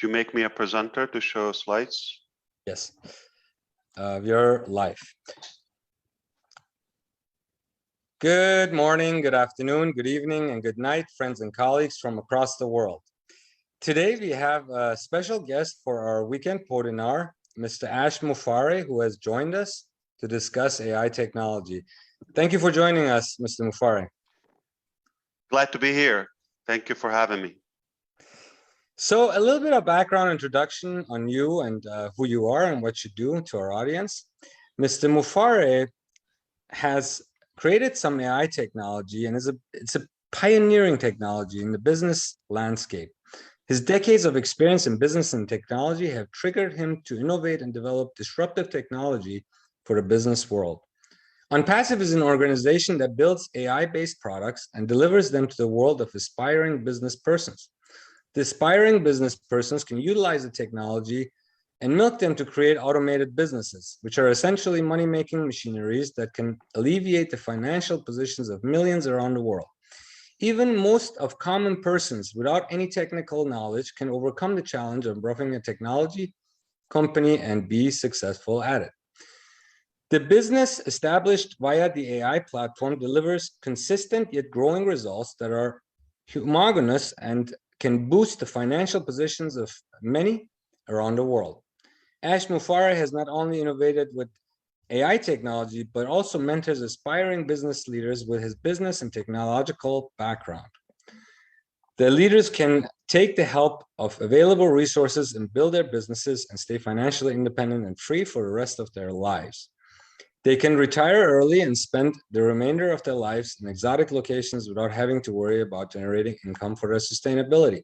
you make me a presenter to show slides? Yes, we are live. Good morning, good afternoon, good evening, and good night, friends and colleagues from across the world. Today, we have a special guest for our weekend Podinar, Mr. Ash Mufare, who has joined us to discuss AI technology. Thank you for joining us, Mr. Mufare. Glad to be here. Thank you for having me. So a little bit of background introduction on you and who you are and what you do to our audience. Mr. Mufare has created some AI technology and it's a pioneering technology in the business landscape. His decades of experience in business and technology have triggered him to innovate and develop disruptive technology for the business world. Onpassive is an organization that builds AI-based products and delivers them to the world of aspiring business persons. The aspiring business persons can utilize the technology and milk them to create automated businesses, which are essentially money-making machineries that can alleviate the financial positions of millions around the world. Even most of common persons without any technical knowledge can overcome the challenge of roughing a technology company and be successful at it. The business established via the AI platform delivers consistent yet growing results that are homogeneous and can boost the financial positions of many around the world. Ash Mufare has not only innovated with AI technology, but also mentors aspiring business leaders with his business and technological background. The leaders can take the help of available resources and build their businesses and stay financially independent and free for the rest of their lives. They can retire early and spend the remainder of their lives in exotic locations without having to worry about generating income for their sustainability.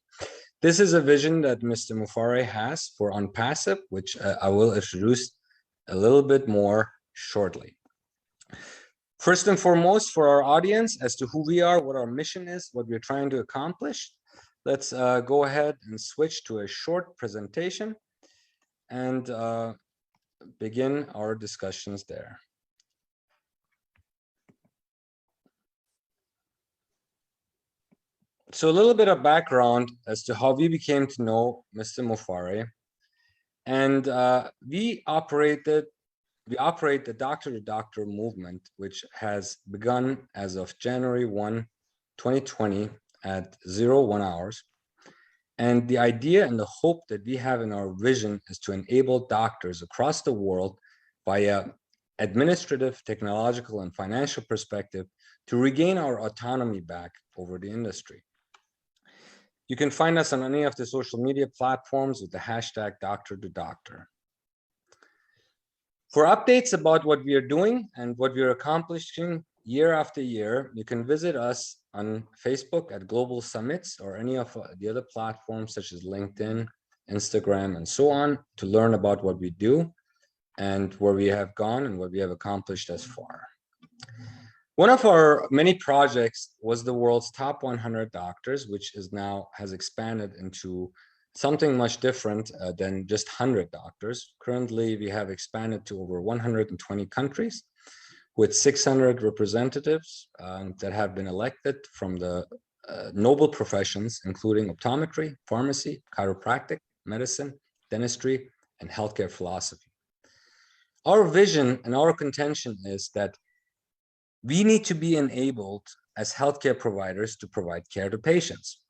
This is a vision that Mr. Mufare has for Onpassive, which I will introduce a little bit more shortly. First and foremost, for our audience, as to who we are, what our mission is, what we're trying to accomplish, let's go ahead and switch to a short presentation and begin our discussions there. So a little bit of background as to how we became to know Mr. Mufare. And we operate the doctor-to-doctor movement, which has begun as of January 1, 2020 at 01 hours. And the idea and the hope that we have in our vision is to enable doctors across the world via administrative, technological, and financial perspective to regain our autonomy back over the industry. You can find us on any of the social media platforms with the hashtag #doctor2doctor. For updates about what we are doing and what we are accomplishing year after year, you can visit us on Facebook at Global Summits or any of the other platforms such as LinkedIn, Instagram, and so on to learn about what we do and where we have gone and what we have accomplished thus far. One of our many projects was the world's top 100 doctors, which is now has expanded into something much different than just 100 doctors. Currently, we have expanded to over 120 countries with 600 representatives that have been elected from the noble professions, including optometry, pharmacy, chiropractic, medicine, dentistry, and healthcare philosophy. Our vision and our contention is that we need to be enabled as healthcare providers to provide care to patients.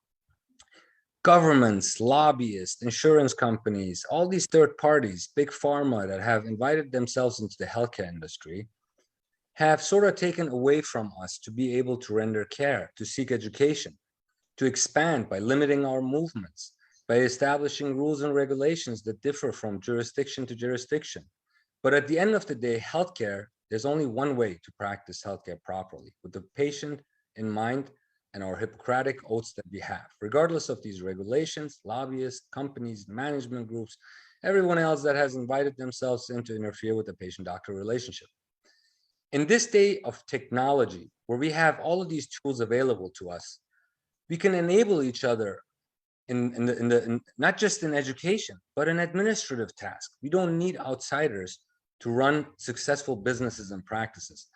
Governments, lobbyists, insurance companies, all these third parties, big pharma that have invited themselves into the healthcare industry have sort of taken away from us to be able to render care, to seek education, to expand by limiting our movements, by establishing rules and regulations that differ from jurisdiction to jurisdiction. But at the end of the day, healthcare, there's only one way to practice healthcare properly, with the patient in mind and our Hippocratic oaths that we have, regardless of these regulations, lobbyists, companies, management groups, everyone else that has invited themselves in to interfere with the patient-doctor relationship. In this day of technology, where we have all of these tools available to us, we can enable each other in not just in education, but in administrative tasks. We don't need outsiders to run successful businesses and practices.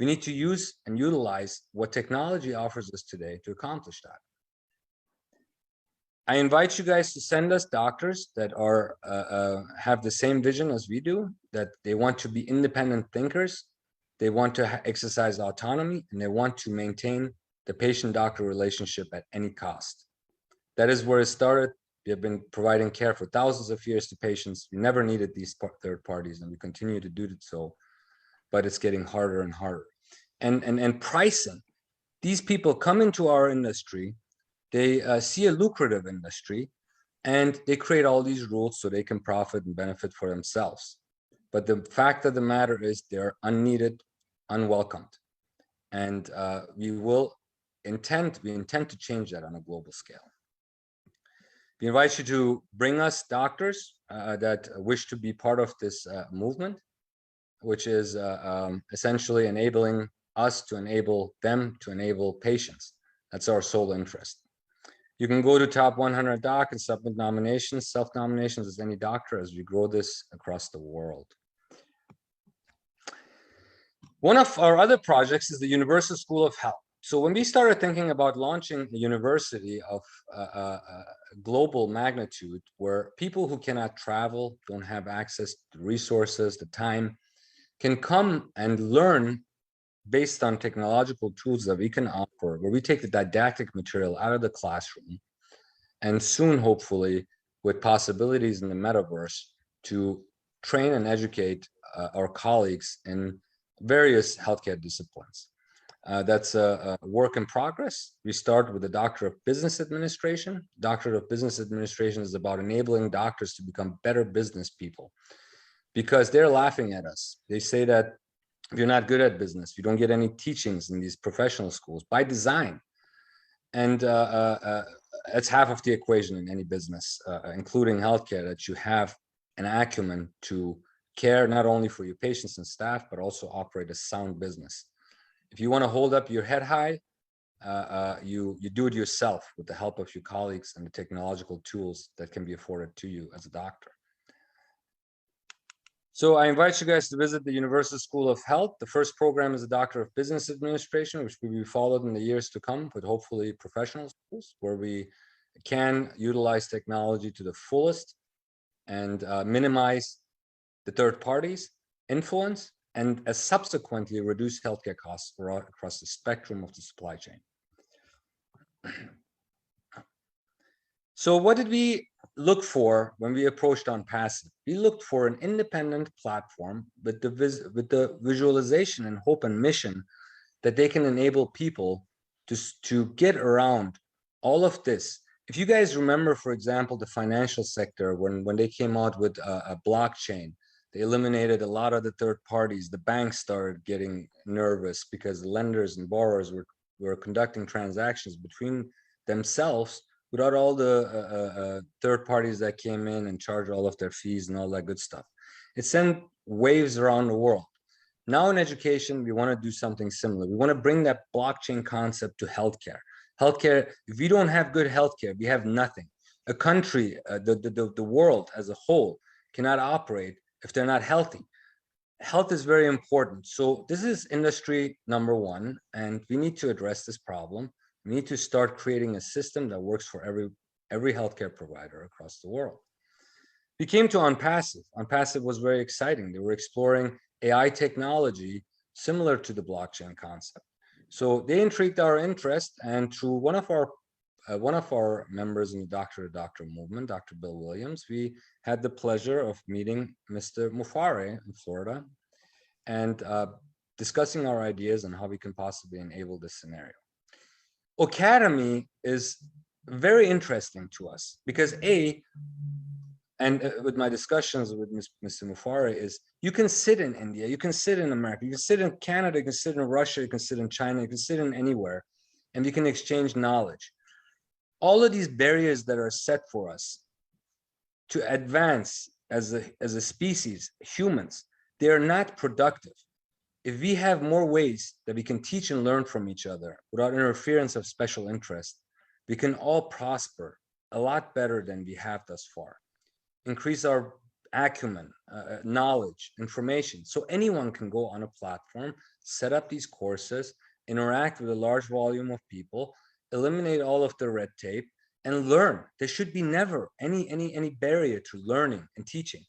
We need to use and utilize what technology offers us today to accomplish that. I invite you guys to send us doctors that are have the same vision as we do, that they want to be independent thinkers, they want to exercise autonomy, and they want to maintain the patient-doctor relationship at any cost. That is where it started. We have been providing care for thousands of years to patients. We never needed these third parties, and we continue to do so, but it's getting harder and harder. And pricing. These people come into our industry, they see a lucrative industry, and they create all these rules so they can profit and benefit for themselves. But the fact of the matter is they're unneeded, unwelcomed. And we intend to change that on a global scale. We invite you to bring us doctors that wish to be part of this movement, which is essentially enabling us to enable them to enable patients. That's our sole interest. You can go to Top 100 Doc and submit nominations, self-nominations as any doctor as we grow this across the world. One of our other projects is the Universal School of Health. So when we started thinking about launching a university of global magnitude, where people who cannot travel, don't have access to resources, the time, can come and learn based on technological tools that we can offer, where we take the didactic material out of the classroom, and soon, hopefully, with possibilities in the metaverse, to train and educate our colleagues in various healthcare disciplines. That's a work in progress. We start with the Doctor of Business Administration. Doctor of Business Administration is about enabling doctors to become better business people, because they're laughing at us. They say that if you're not good at business, you don't get any teachings in these professional schools by design. And it's half of the equation in any business, including healthcare, that you have an acumen to care not only for your patients and staff, but also operate a sound business. If you want to hold up your head high, you do it yourself with the help of your colleagues and the technological tools that can be afforded to you as a doctor. So I invite you guys to visit the Universal School of Health. The first program is the Doctor of Business Administration, which will be followed in the years to come with hopefully professional schools, where we can utilize technology to the fullest and minimize the third parties' influence, and subsequently reduce healthcare costs across the spectrum of the supply chain. So what did we look for when we approached Onpassive? We looked for an independent platform with the visualization and hope and mission that they can enable people to get around all of this. If you guys remember, for example, the financial sector, when they came out with a blockchain, they eliminated a lot of the third parties. The banks started getting nervous because the lenders and borrowers were conducting transactions between themselves without all the third parties that came in and charged all of their fees and all that good stuff. It sent waves around the world. Now in education, we want to do something similar. We want to bring that blockchain concept to healthcare. Healthcare, if we don't have good healthcare, we have nothing. A country, the world as a whole cannot operate if they're not healthy. Health is very important. So this is industry number one, and we need to address this problem. We need to start creating a system that works for every healthcare provider across the world. We came to Onpassive. Onpassive was very exciting. They were exploring AI technology similar to the blockchain concept. So they intrigued our interest, and through one of our members in the doctor-to-doctor movement, Dr. Bill Williams, we had the pleasure of meeting Mr. Mufare in Florida and discussing our ideas on how we can possibly enable this scenario. O-Cademy is very interesting to us because with my discussions with Mr. Mufare, is you can sit in India, you can sit in America, you can sit in Canada, you can sit in Russia, you can sit in China, you can sit in anywhere, and we can exchange knowledge. All of these barriers that are set for us to advance as a species, humans, they are not productive. If we have more ways that we can teach and learn from each other without interference of special interest, we can all prosper a lot better than we have thus far. Increase our acumen, knowledge, information, so anyone can go on a platform, set up these courses, interact with a large volume of people, eliminate all of the red tape, and learn. There should be never any barrier to learning and teaching.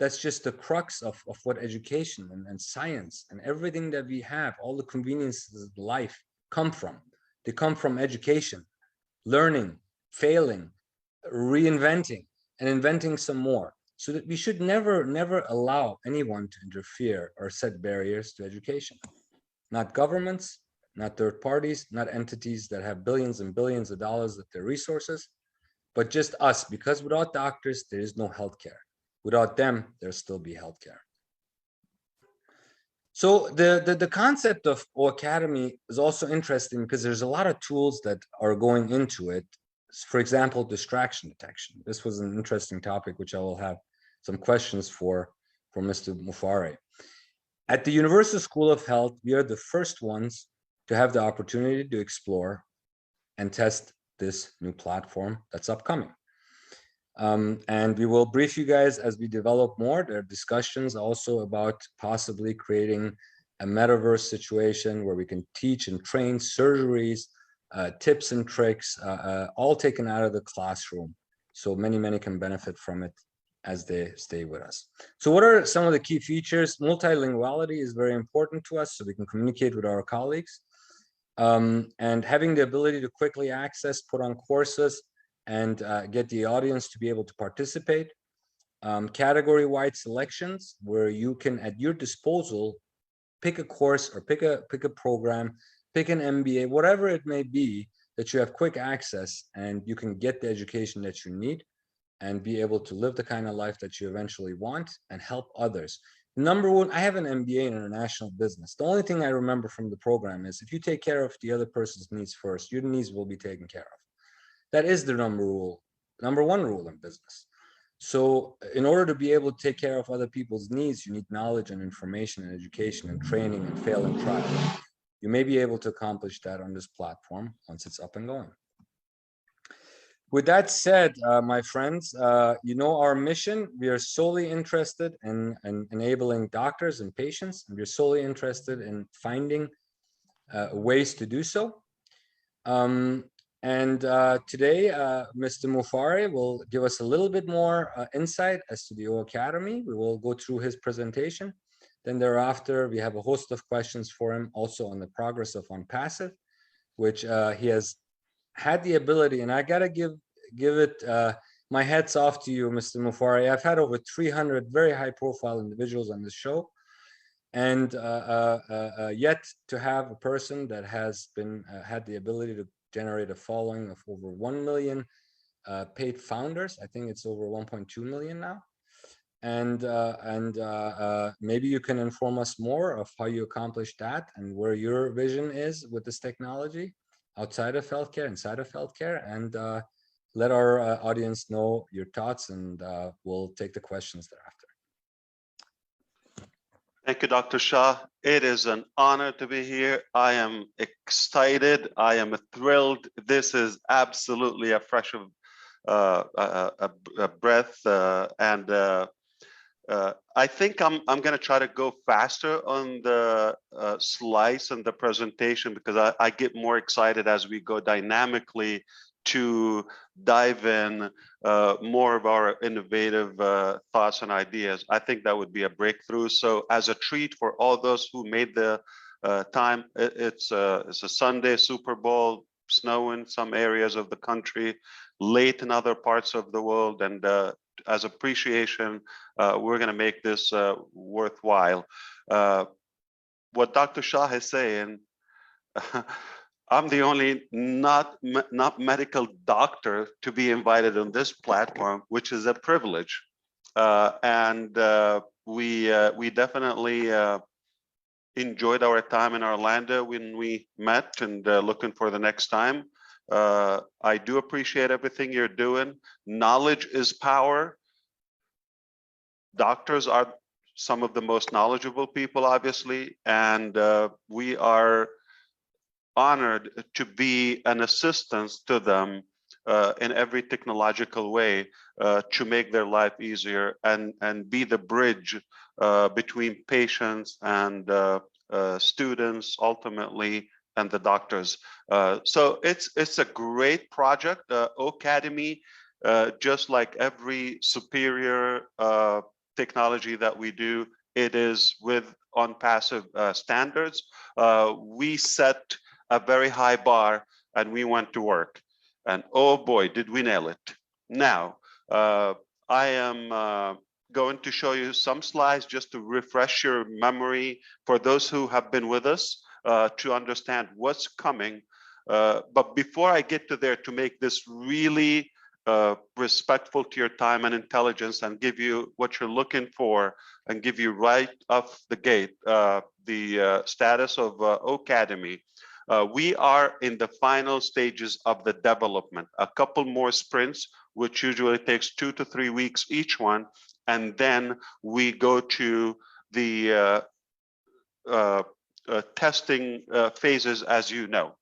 That's just the crux of what education and science and everything that we have, all the conveniences of life come from. They come from education, learning, failing, reinventing, and inventing some more. So that we should never allow anyone to interfere or set barriers to education. Not governments, not third parties, not entities that have billions and billions of dollars of their resources, but just us, because without doctors, there is no healthcare. Without them, there'll still be healthcare. So the concept of O-Cademy is also interesting because there's a lot of tools that are going into it. For example, distraction detection. This was an interesting topic, which I will have some questions for Mr. Mufare. At the Universal School of Health, we are the first ones to have the opportunity to explore and test this new platform that's upcoming. And we will brief you guys as we develop more. There are discussions also about possibly creating a metaverse situation where we can teach and train surgeries, tips and tricks, all taken out of the classroom. So many can benefit from it as they stay with us. So what are some of the key features? Multilinguality is very important to us so we can communicate with our colleagues. And having the ability to quickly access, put on courses, and get the audience to be able to participate. Category-wide selections where you can, at your disposal, pick a course or pick a program, pick an MBA, whatever it may be, that you have quick access and you can get the education that you need and be able to live the kind of life that you eventually want and help others. Number one, I have an MBA in international business. The only thing I remember from the program is if you take care of the other person's needs first, your needs will be taken care of. That is the number one rule in business. So in order to be able to take care of other people's needs, you need knowledge and information and education and training and fail and try. You may be able to accomplish that on this platform once it's up and going. With that said, my friends, you know our mission. We are solely interested in enabling doctors and patients, and we're solely interested in finding ways to do so. Today, Mr. Mufare will give us a little bit more insight as to the O-Cademy. We will go through his presentation. Then thereafter, we have a host of questions for him also on the progress of Onpassive, which he has had the ability, and I gotta give it my hats off to you, Mr. Mufare. I've had over 300 very high-profile individuals on this show, and yet to have a person that has been had the ability to generate a following of over 1 million paid founders. I think it's over 1.2 million now. And maybe you can inform us more of how you accomplished that and where your vision is with this technology outside of healthcare, inside of healthcare, and let our audience know your thoughts, and we'll take the questions thereafter. Thank you, Dr. Shah. It is an honor to be here. I am excited. I am thrilled. This is absolutely a fresh of a breath, and I think I'm going to try to go faster on the slides and the presentation because I get more excited as we go dynamically to dive in more of our innovative thoughts and ideas. I think that would be a breakthrough. So as a treat for all those who made the time, it's a Sunday, Super Bowl, snow in some areas of the country, late in other parts of the world, and as appreciation, we're going to make this worthwhile. What Dr. Shah is saying, I'm the only not medical doctor to be invited on this platform, which is a privilege. We definitely enjoyed our time in Orlando when we met, and looking for the next time. I do appreciate everything you're doing. Knowledge is power. Doctors are some of the most knowledgeable people, obviously, and we are honored to be an assistance to them in every technological way to make their life easier and be the bridge between patients and students, ultimately the doctors. So it's a great project. O-Cademy, just like every superior technology that we do, it is with Onpassive standards. We set a very high bar and we went to work. And oh boy, did we nail it. Now, I am going to show you some slides just to refresh your memory for those who have been with us to understand what's coming. But before I get to there, to make this really respectful to your time and intelligence and give you what you're looking for and give you right off the gate the status of O-Cademy. We are in the final stages of the development, a couple more sprints, which usually takes 2 to 3 weeks each one. And then we go to the testing phases, as you know.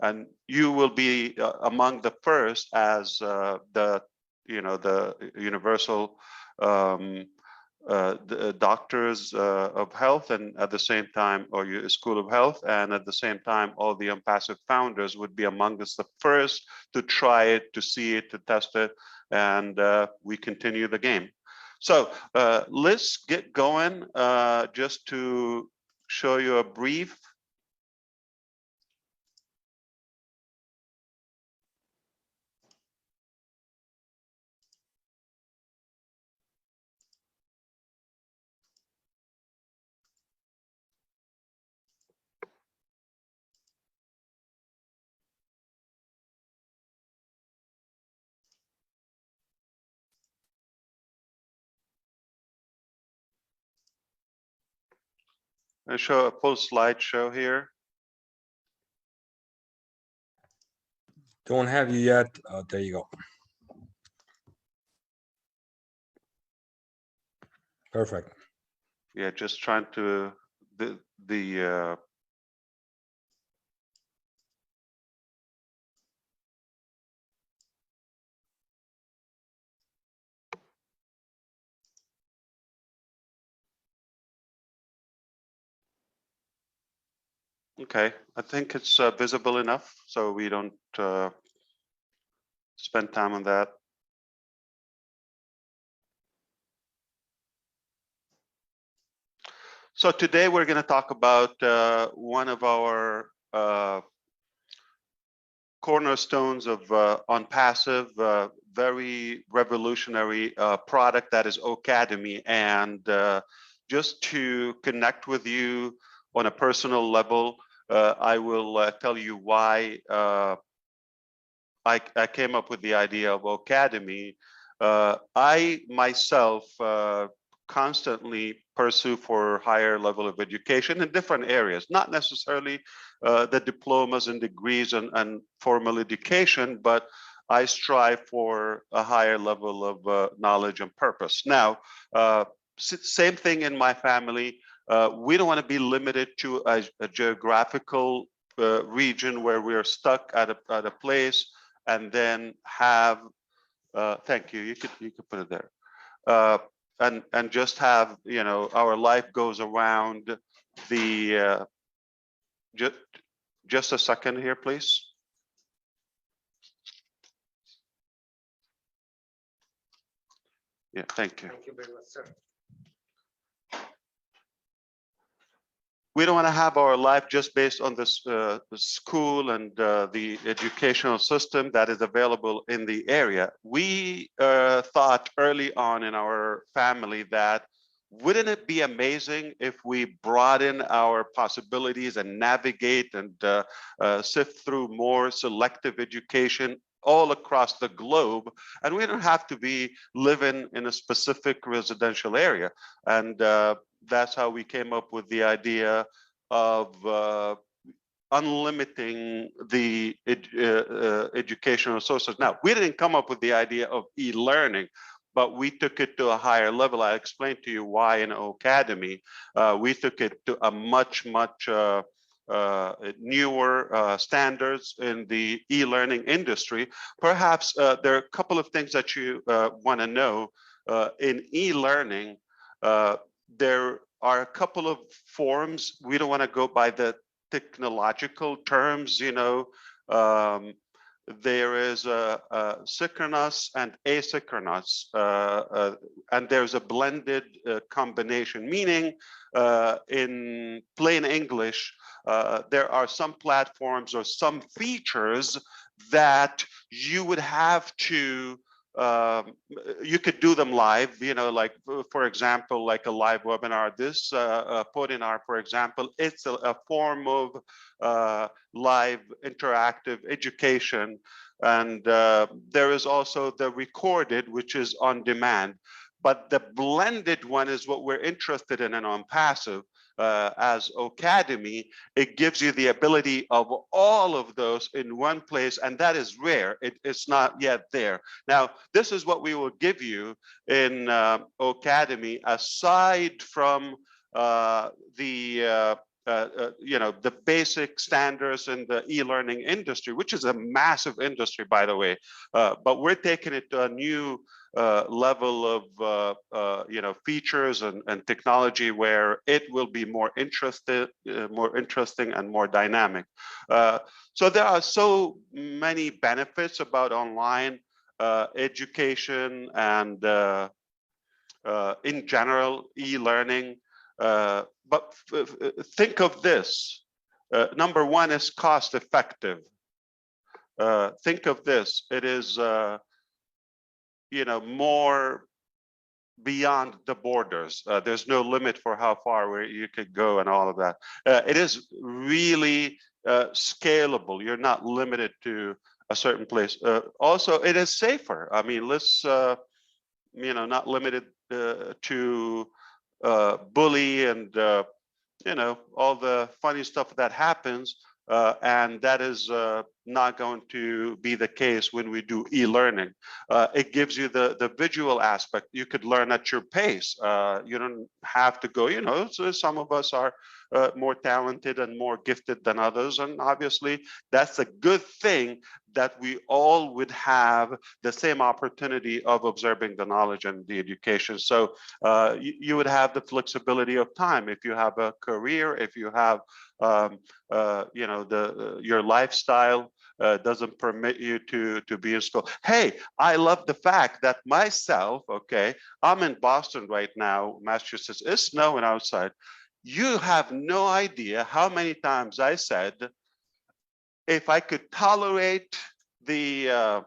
And you will be among the first as the universal the doctors of health, and at the same time, or your school of health, and at the same time, all the Onpassive founders would be among us the first to try it, to see it, to test it, and we continue the game. So let's get going. Just to show you a brief. I show a full slideshow here. Don't have you yet. Oh, there you go. Perfect. Yeah, just trying to okay, I think it's visible enough, so we don't spend time on that. So today we're going to talk about one of our cornerstones of Onpassive, very revolutionary product that is O-Cademy. And just to connect with you on a personal level, I will tell you why I came up with the idea of O-Cademy. I myself constantly pursue for higher level of education in different areas, not necessarily the diplomas and degrees and formal education, but I strive for a higher level of knowledge and purpose. Now, same thing in my family. We don't want to be limited to a geographical region where we are stuck at a place and then have, thank you, you could put it there. And just have, you know, our life goes around the, just a second here, please. Yeah, thank you. Thank you very much, sir. We don't want to have our life just based on this school and the educational system that is available in the area. We thought early on in our family that wouldn't it be amazing if we broaden our possibilities and navigate and sift through more selective education all across the globe, and we don't have to be living in a specific residential area. And that's how we came up with the idea of unlimiting the educational sources. Now, we didn't come up with the idea of e-learning, but we took it to a higher level. I explained to you why in O-Cademy. We took it to a much newer standards in the e-learning industry. Perhaps there are a couple of things that you want to know. In e-learning, there are a couple of forms. We don't want to go by the technological terms, there is a synchronous and asynchronous, and there's a blended combination, meaning in plain English, there are some platforms or some features that you would have to you could do them live, like for example, like a live webinar. This Podinar, for example, it's a form of live interactive education. And there is also the recorded, which is on demand. But the blended one is what we're interested in Onpassive. As O-Cademy, it gives you the ability of all of those in one place, and that is rare. It's not yet there. Now, this is what we will give you in O-Cademy, aside from the basic standards in the e-learning industry, which is a massive industry, by the way. But we're taking it to a new level of features and technology where it will be more interesting and more dynamic. So there are so many benefits about online education and in general e-learning. But think of this. Number one is cost effective. Think of this. It is more beyond the borders. There's no limit for how far where you could go and all of that. It is really scalable. You're not limited to a certain place. Also, it is safer. I mean, let's not limited to bully and all the funny stuff that happens. And that is not going to be the case when we do e-learning. It gives you the visual aspect. You could learn at your pace. You don't have to go, so some of us are more talented and more gifted than others. And obviously, that's a good thing that we all would have the same opportunity of observing the knowledge and the education. So you would have the flexibility of time. If you have a career, if you have your lifestyle doesn't permit you to be in school. Hey, I love the fact that myself, okay, I'm in Boston right now, Massachusetts. It's snowing outside. You have no idea how many times I said, if I could tolerate the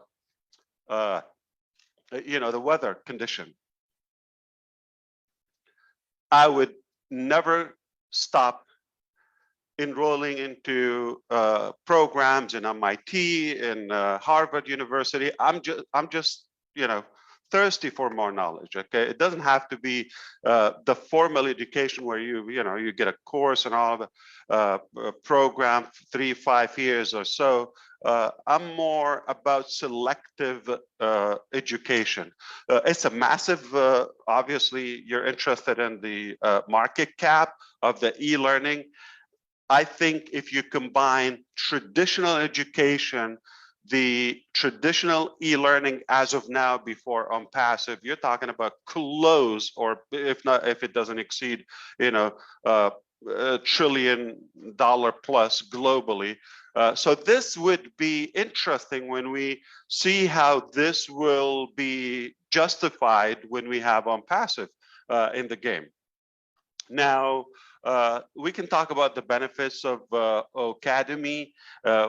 the weather condition, I would never stop enrolling into programs in MIT, in Harvard University. I'm just thirsty for more knowledge. Okay, it doesn't have to be the formal education where you get a course and all the program 3-5 years or so. I'm more about selective education. It's a massive. Obviously, you're interested in the market cap of the e-learning. I think if you combine traditional education, the traditional e-learning as of now before Onpassive, you're talking about close, or if it doesn't exceed, $1 trillion plus globally. So this would be interesting when we see how this will be justified when we have Onpassive in the game. Now, we can talk about the benefits of O-Cademy,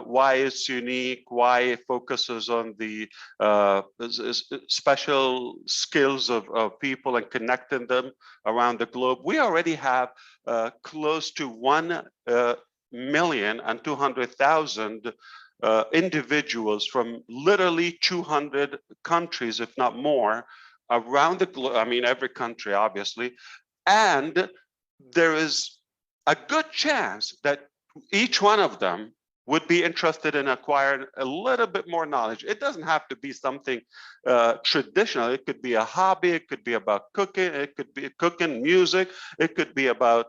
why it's unique, why it focuses on the special skills of people and connecting them around the globe. We already have close to 1,200,000 individuals from literally 200 countries, if not more, around the globe. I mean, every country, obviously. And there is a good chance that each one of them would be interested in acquiring a little bit more knowledge. It doesn't have to be something traditional. It could be a hobby. It could be about cooking. It could be cooking, music. It could be about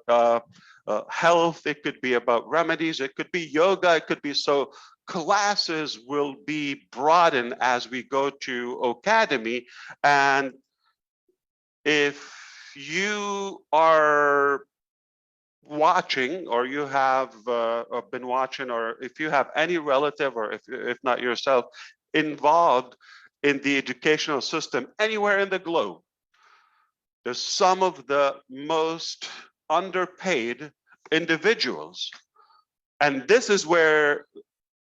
health. It could be about remedies. It could be yoga. It could be so. Classes will be broadened as we go to O-Cademy. And if you are watching, or you have been watching, or if you have any relative, or if not yourself, involved in the educational system anywhere in the globe, there's some of the most underpaid individuals. And this is where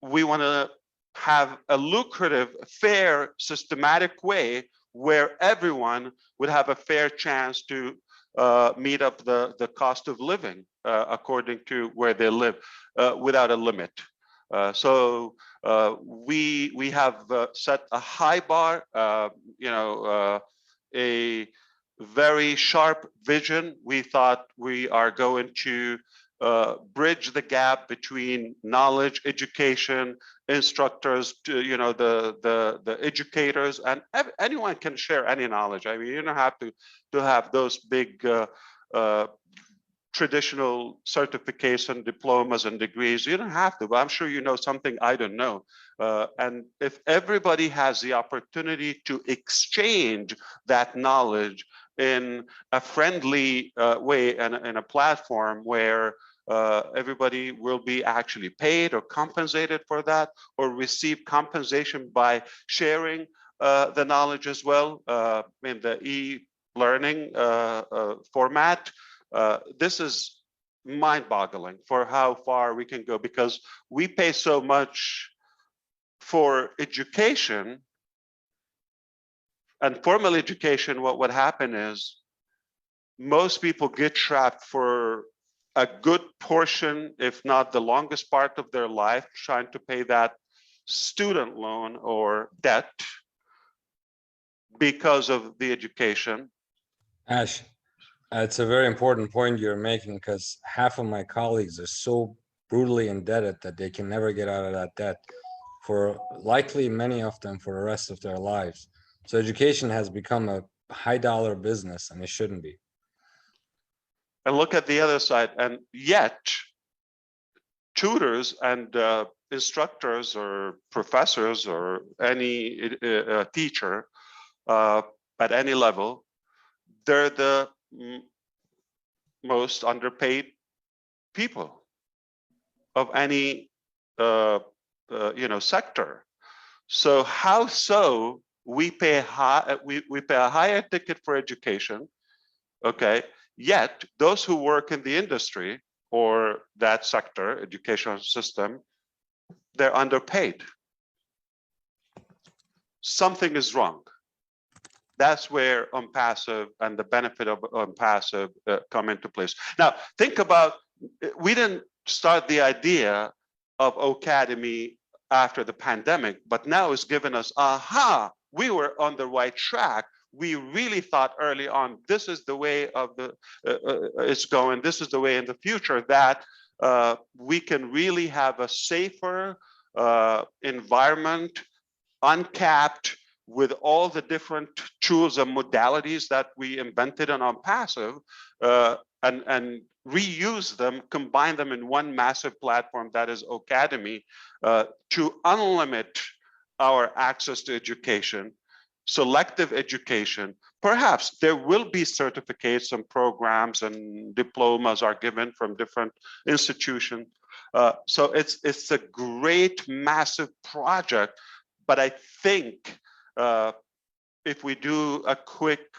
we want to have a lucrative, fair, systematic way where everyone would have a fair chance to meet up the cost of living according to where they live without a limit. We have set a high bar, a very sharp vision. We thought we are going to bridge the gap between knowledge, education, instructors, the educators, and anyone can share any knowledge. I mean, you don't have to have those big traditional certification, diplomas and degrees. You don't have to, but I'm sure you know something I don't know. And if everybody has the opportunity to exchange that knowledge in a friendly way and in a platform where everybody will be actually paid or compensated for that, or receive compensation by sharing the knowledge as well in the e-learning format. This is mind-boggling for how far we can go, because we pay so much for education. And formal education, what would happen is most people get trapped for a good portion, if not the longest part of their life, trying to pay that student loan or debt because of the education. Ash, it's a very important point you're making, because half of my colleagues are so brutally indebted that they can never get out of that debt, for likely many of them for the rest of their lives. So education has become a high dollar business, and it shouldn't be. And look at the other side, and yet tutors and instructors or professors or any teacher at any level, they're the most underpaid people of any sector. So how so we pay a higher ticket for education, okay? Yet those who work in the industry or that sector, educational system, they're underpaid. Something is wrong. That's where Onpassive and the benefit of Onpassive come into place. Now, think about, we didn't start the idea of O-Cademy after the pandemic, but now it's given us, aha, we were on the right track. We really thought early on, this is the way of it's going, this is the way in the future that we can really have a safer environment, uncapped, with all the different tools and modalities that we invented on Onpassive, and reuse them, combine them in one massive platform that is O-Cademy, to unlimit our access to education, selective education. Perhaps there will be certificates and programs and diplomas are given from different institutions. So it's a great, massive project, but I think if we do a quick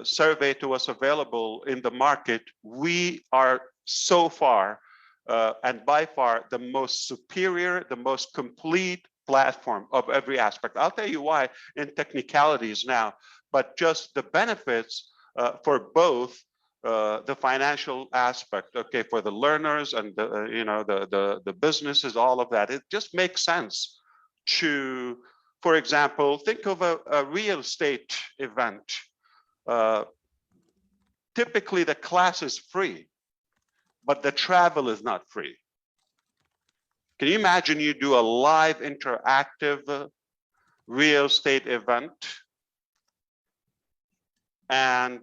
survey to what's available in the market, we are so far and by far the most superior, the most complete platform of every aspect. I'll tell you why in technicalities now, but just the benefits for both the financial aspect, okay, for the learners and the businesses, all of that. It just makes sense to, for example, think of a real estate event. Typically the class is free, but the travel is not free. Can you imagine you do a live interactive real estate event and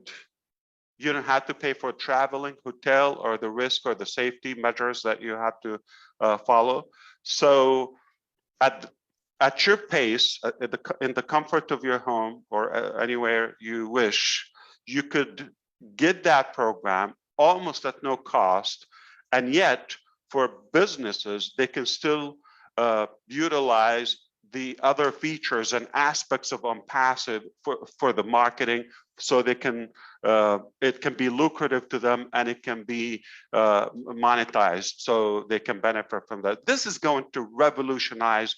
you don't have to pay for traveling, hotel, or the risk or the safety measures that you have to follow? So at your pace, in the comfort of your home or anywhere you wish, you could get that program almost at no cost. And yet for businesses, they can still utilize the other features and aspects of Onpassive for the marketing, so they can it can be lucrative to them, and it can be monetized, so they can benefit from that. This is going to revolutionize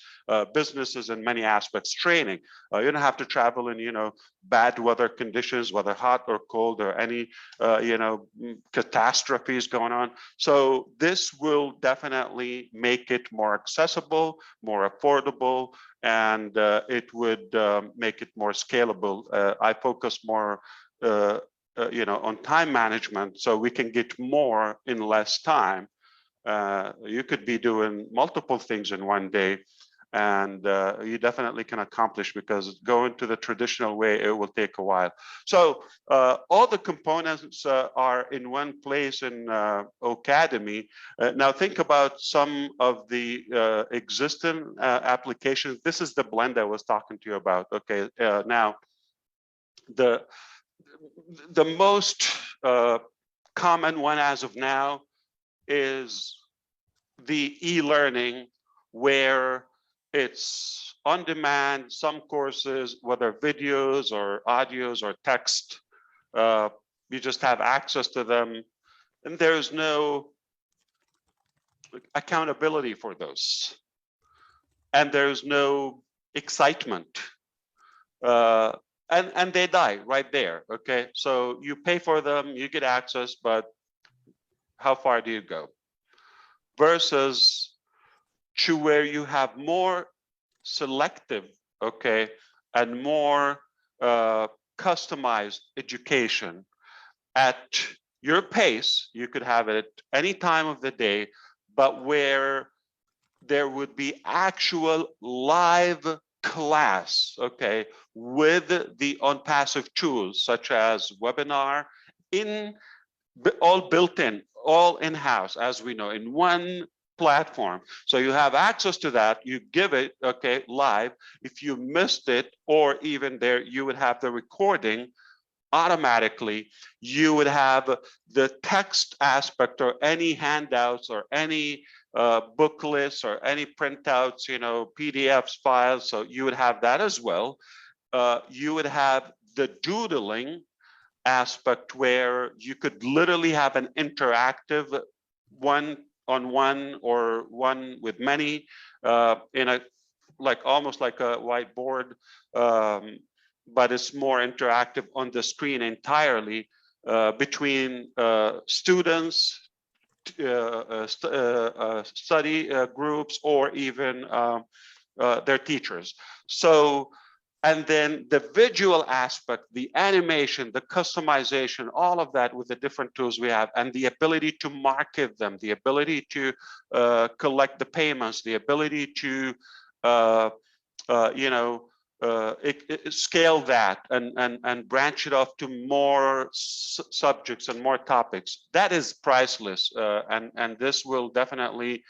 businesses in many aspects. Training, you don't have to travel in bad weather conditions, whether hot or cold, or any catastrophes going on. So this will definitely make it more accessible, more affordable, and it would make it more scalable. I focus more on time management, so we can get more in less time. You could be doing multiple things in one day, and you definitely can accomplish, because going to the traditional way, it will take a while. So all the components are in one place in O-Cademy. Now think about some of the existing applications. This is the blend I was talking to you about. Okay, now the most common one as of now is the e-learning, where it's on demand. Some courses, whether videos or audios or text, you just have access to them, and there's no accountability for those, and there's no excitement, and they die right there. Okay, so you pay for them, you get access, but how far do you go? Versus to where you have more selective, okay, and more customized education at your pace. You could have it at any time of the day, but where there would be actual live class, okay, with the Onpassive tools such as webinar, all built in, all in-house, as we know, in one platform. So you have access to that, you give it, okay, live. If you missed it, or even there, you would have the recording automatically. You would have the text aspect, or any handouts, or any booklets, or any printouts, PDFs, files. So you would have that as well. You would have the doodling aspect, where you could literally have an interactive one-on-one, or one with many, in a almost like a whiteboard, but it's more interactive on the screen entirely, between students, study groups, or even their teachers. So, and then the visual aspect, the animation, the customization, all of that with the different tools we have, and the ability to market them, the ability to collect the payments, the ability to scale that, and branch it off to more subjects and more topics. That is priceless, and this will definitely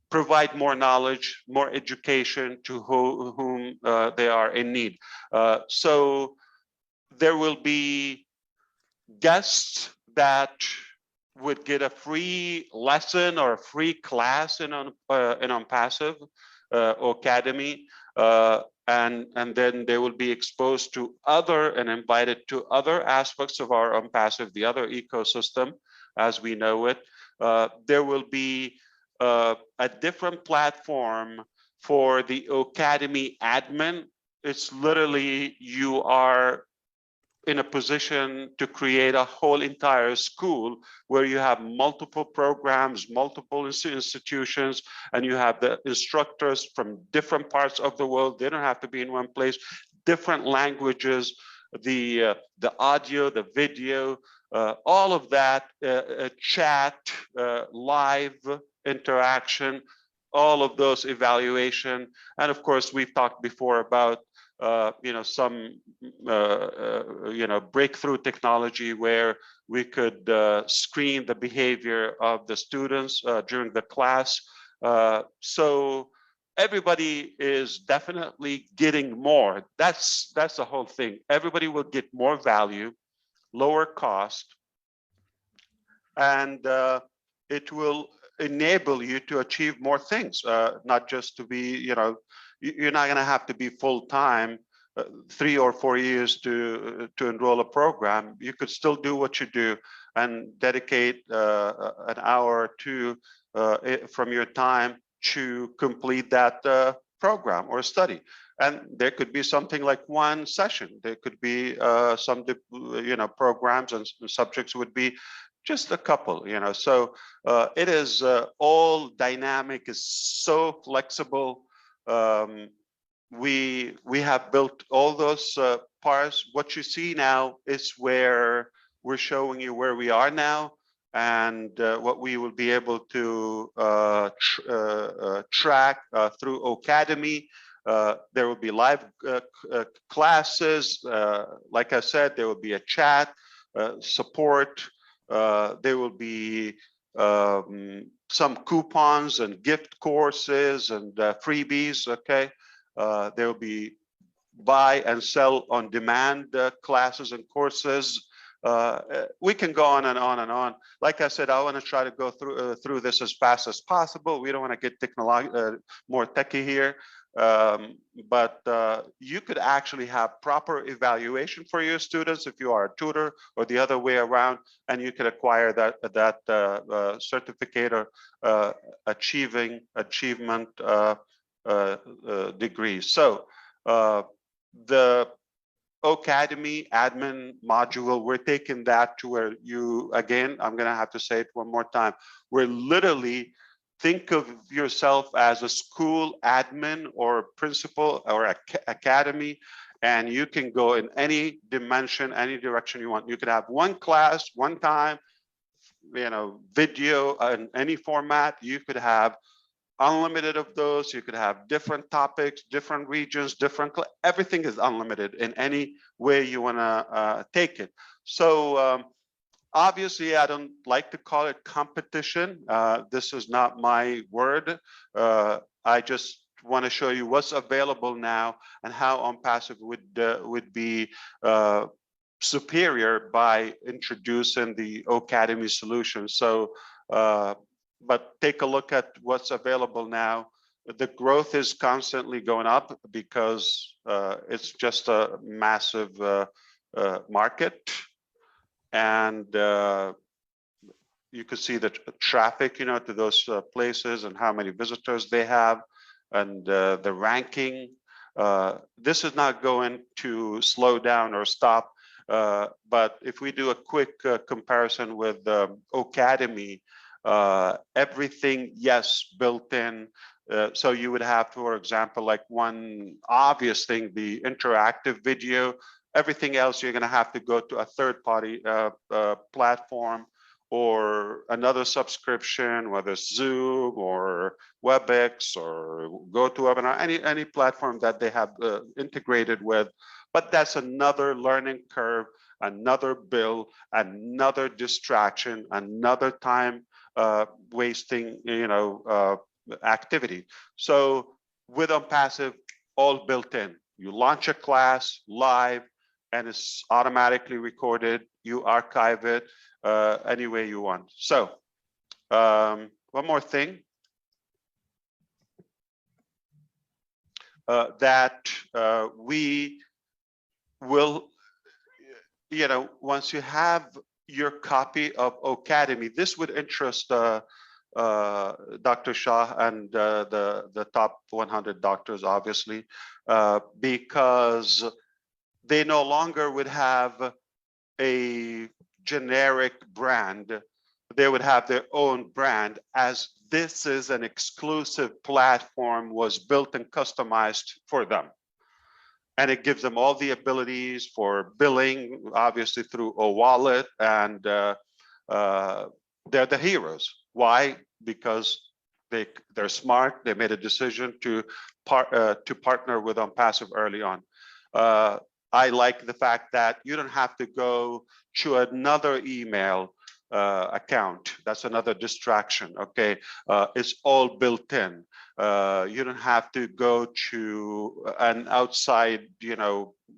provide more knowledge, more education to whom they are in need. So there will be guests that would get a free lesson or a free class in Onpassive O-Cademy, and then they will be exposed to other and invited to other aspects of our Onpassive, the other ecosystem as we know it. There will be a different platform for the O-Cademy admin. It's literally, you are in a position to create a whole entire school where you have multiple programs, multiple institutions, and you have the instructors from different parts of the world. They don't have to be in one place, different languages, the audio, the video, all of that, chat, live interaction, all of those evaluation. And of course, we've talked before about some breakthrough technology where we could screen the behavior of the students during the class. So everybody is definitely getting more. That's the whole thing. Everybody will get more value, lower cost, and it will enable you to achieve more things, not just to be, you're not going to have to be full-time 3 or 4 years to enroll a program. You could still do what you do and dedicate an hour or two from your time to complete that program or study. And there could be something like one session. There could be some, programs and subjects would be just a couple, So it is all dynamic, is so flexible. We have built all those parts. What you see now is where we're showing you where we are now, and what we will be able to track through O-Cademy. There will be live classes. Like I said, there will be a chat, support. There will be some coupons and gift courses and freebies, okay? There will be buy and sell on demand classes and courses. We can go on and on and on. Like I said, I want to try to go through this as fast as possible. We don't want to get more techie here. But you could actually have proper evaluation for your students if you are a tutor, or the other way around, and you could acquire that certificate or achievement degree. So the O-Cademy admin module, we're taking that to where you, again, I'm going to have to say it one more time, we're literally, think of yourself as a school admin or principal or academy, and you can go in any dimension, any direction you want. You could have one class, one time, video in any format. You could have unlimited of those. You could have different topics, different regions, everything is unlimited in any way you want to take it. So obviously, I don't like to call it competition. This is not my word. I just want to show you what's available now and how Onpassive would be superior by introducing the O-Cademy solution. So, but take a look at what's available now. The growth is constantly going up because it's just a massive market. And you could see the traffic, to those places and how many visitors they have, and the ranking. This is not going to slow down or stop. But if we do a quick comparison with O-Cademy, everything, yes, built in. So you would have, for example, like one obvious thing, the interactive video. Everything else, you're going to have to go to a third-party platform or another subscription, whether it's Zoom or WebEx or GoToWebinar, any platform that they have integrated with. But that's another learning curve, another bill, another distraction, another time wasting, activity. So with Onpassive, all built in. You launch a class live, and it's automatically recorded. You archive it any way you want. So one more thing that we will, once you have your copy of O-Cademy, this would interest Dr. Shah and the top 100 doctors, obviously, because they no longer would have a generic brand. They would have their own brand, as this is an exclusive platform, was built and customized for them. And it gives them all the abilities for billing, obviously through O-Wallet, and they're the heroes. Why? Because they're smart. They made a decision to partner with Onpassive early on. I like the fact that you don't have to go to another email account. That's another distraction. Okay, it's all built in. You don't have to go to an outside,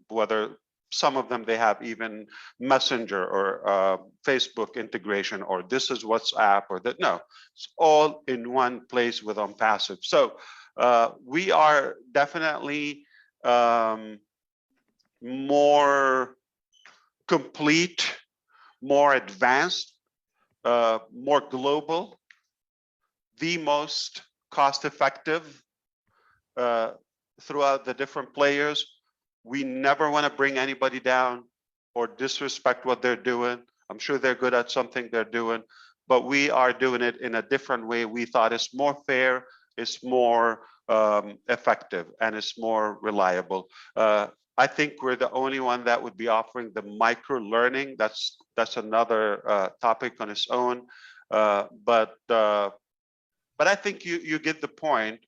whether some of them, they have even Messenger or Facebook integration, or this is WhatsApp, or that. No, it's all in one place with Onpassive. So we are definitely more complete, more advanced, more global, the most cost-effective throughout the different players. We never want to bring anybody down or disrespect what they're doing. I'm sure they're good at something they're doing, but we are doing it in a different way. We thought it's more fair, it's more effective, and it's more reliable. I think we're the only one that would be offering the micro learning. That's another topic on its own. But I think you get the point.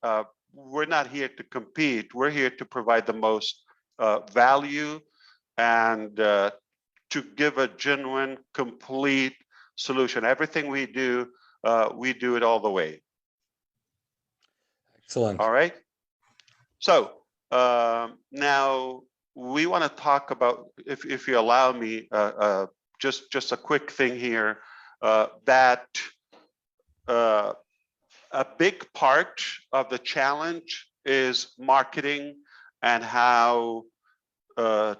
We're not here to compete. We're here to provide the most value and to give a genuine, complete solution. Everything we do it all the way. Excellent. All right. So now we want to talk about, if you allow me, just a quick thing here, that a big part of the challenge is marketing and how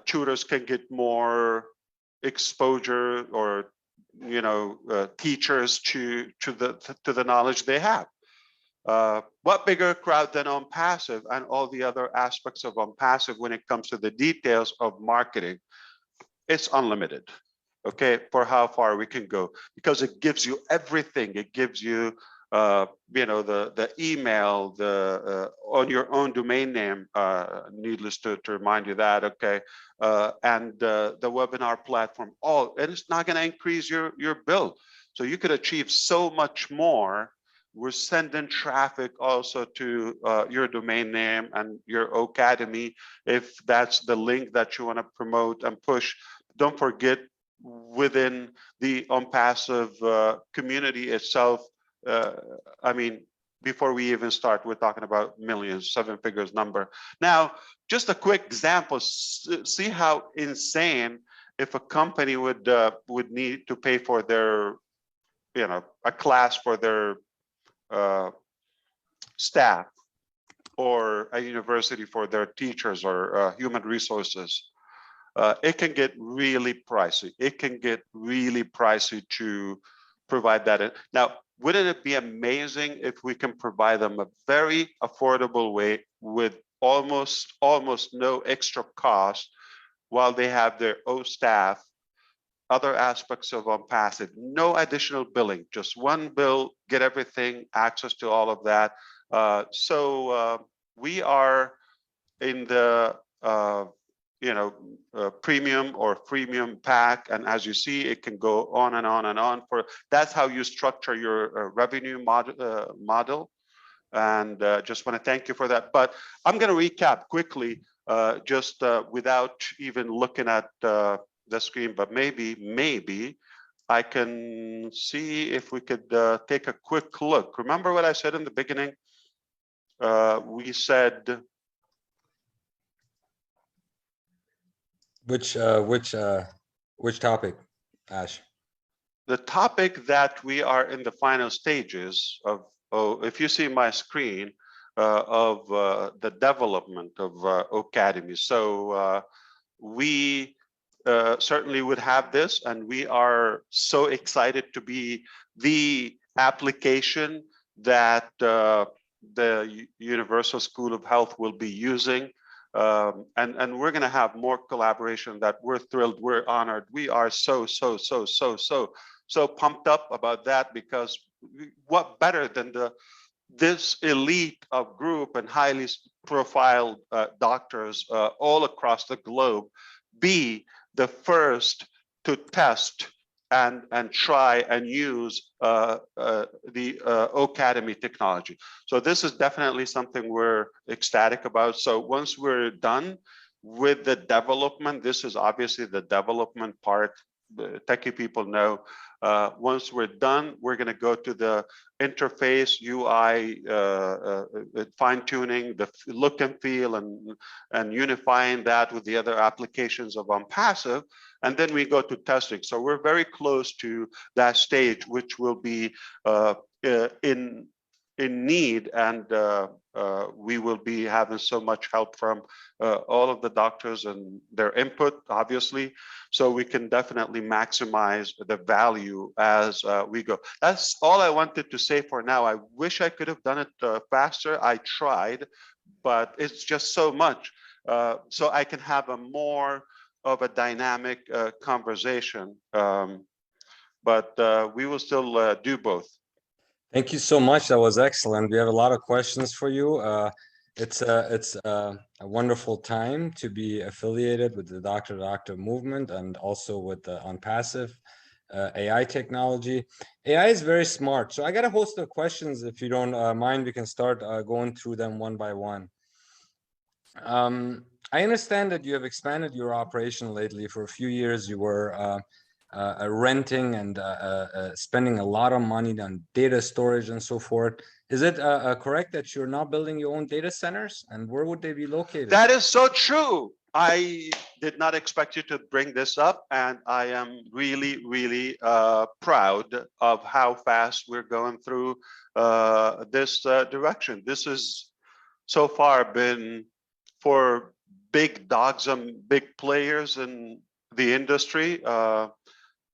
tutors can get more exposure, or teachers to the knowledge they have. What bigger crowd than Onpassive and all the other aspects of Onpassive when it comes to the details of marketing? It's unlimited, okay, for how far we can go, because it gives you everything. It gives you the email, the on your own domain name, needless to remind you that, okay, and the webinar platform, and it's not going to increase your bill. So you could achieve so much more. We're sending traffic also to your domain name and your O-Cademy, if that's the link that you want to promote and push. Don't forget, within the Onpassive community itself, I mean, before we even start, we're talking about millions, 7 figures number. Now, just a quick example, see how insane if a company would need to pay for their, a class for their staff, or a university for their teachers, or human resources. It can get really pricey. It can get really pricey to provide that. Now, wouldn't it be amazing if we can provide them a very affordable way with almost no extra cost, while they have their own staff, other aspects of Onpassive, no additional billing, just one bill, get everything, access to all of that. So we are in the premium or freemium pack, and as you see, it can go on and on and on. That's how you structure your revenue model. And just want to thank you for that. But I'm going to recap quickly, just without even looking at the screen, but maybe I can see if we could take a quick look. Remember what I said in the beginning? We said, which topic, Ash? The topic that we are in the final stages of, if you see my screen, of the development of O-Cademy. So we certainly would have this, and we are so excited to be the application that the Universal School of Health will be using. And we're going to have more collaboration that we're thrilled, we're honored. We are so pumped up about that, because what better than this elite of group and highly profiled doctors all across the globe be the first to test and try and use the O-Cademy technology. So this is definitely something we're ecstatic about. So once we're done with the development, this is obviously the development part. techie people know, once we're done, we're going to go to the interface, UI, fine tuning, the look and feel, and unifying that with the other applications of Onpassive. And then we go to testing. So we're very close to that stage, which will be in need, and we will be having so much help from all of the doctors and their input, obviously, so we can definitely maximize the value as we go. That's all I wanted to say for now. I wish I could have done it faster. I tried, but it's just so much. So I can have a more of a dynamic conversation, but we will still do both. Thank you so much. That was excellent. We have a lot of questions for you. It's a wonderful time to be affiliated with the doctor-to-doctor movement and also with the Onpassive AI technology. AI is very smart. So I got a host of questions. If you don't mind, we can start going through them one by one. I understand that you have expanded your operation lately. For a few years, you were renting and spending a lot of money on data storage and so forth. Is it correct that you're now building your own data centers, and where would they be located? That is so true. I did not expect you to bring this up, and I am really, really proud of how fast we're going through this direction. This has so far been for big dogs and big players in the industry,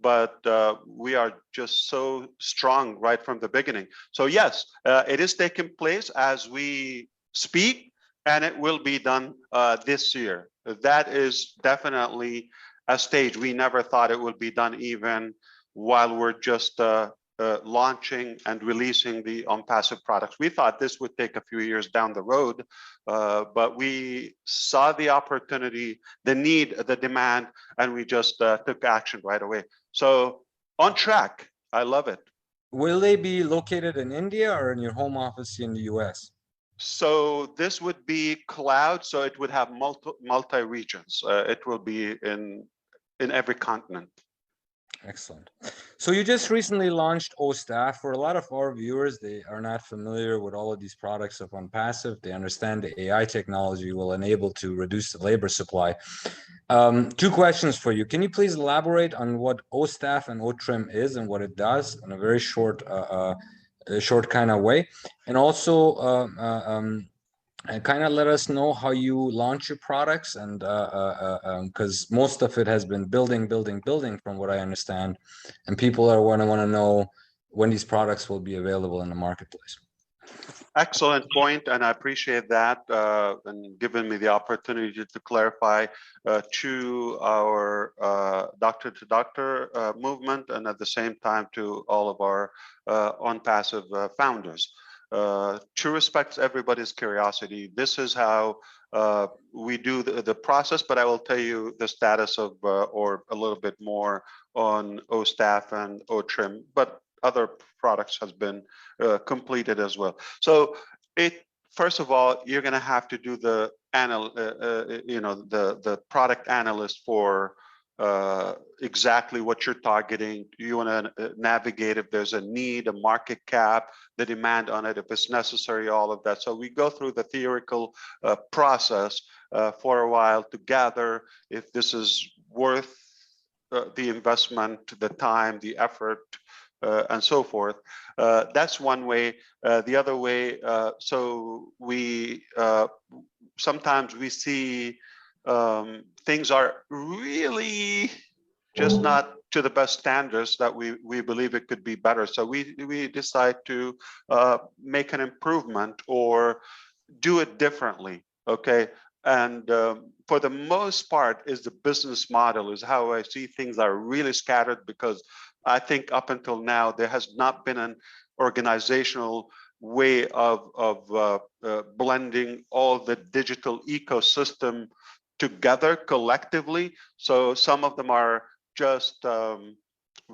but we are just so strong right from the beginning. So yes, it is taking place as we speak, and it will be done this year. That is definitely a stage. We never thought it would be done even while we're just launching and releasing the Onpassive products. We thought this would take a few years down the road, but we saw the opportunity, the need, the demand, and we just took action right away. So on track. I love it. Will they be located in India or in your home office in the US? So this would be cloud, so it would have multi regions. It will be in every continent. Excellent. So you just recently launched O-Staff. For a lot of our viewers, they are not familiar with all of these products of Onpassive. They understand the AI technology will enable to reduce the labor supply. Two questions for you. Can you please elaborate on what O-Staff and O-Trim is and what it does in a very short kind of way? And also kind of let us know how you launch your products, and because most of it has been building from what I understand, and people are want to know when these products will be available in the marketplace. Excellent point, and I appreciate that and giving me the opportunity to clarify to our doctor-to-doctor movement, and at the same time to all of our Onpassive founders. To respect everybody's curiosity, this is how we do the process, but I will tell you the status of or a little bit more on O-Staff and O-Trim, but other products has been completed as well. So first of all, you're going to have to do the the product analyst for exactly what you're targeting. You want to navigate if there's a need, a market cap, the demand on it, if it's necessary, all of that. So we go through the theoretical process for a while to gather if this is worth the investment, the time, the effort, and so forth. That's one way. The other way, so we sometimes we see things are really just not to the best standards that we believe it could be better. So we decide to make an improvement or do it differently. Okay. And for the most part is the business model, is how I see things are really scattered, because I think up until now, there has not been an organizational way of blending all the digital ecosystem together collectively. So some of them are just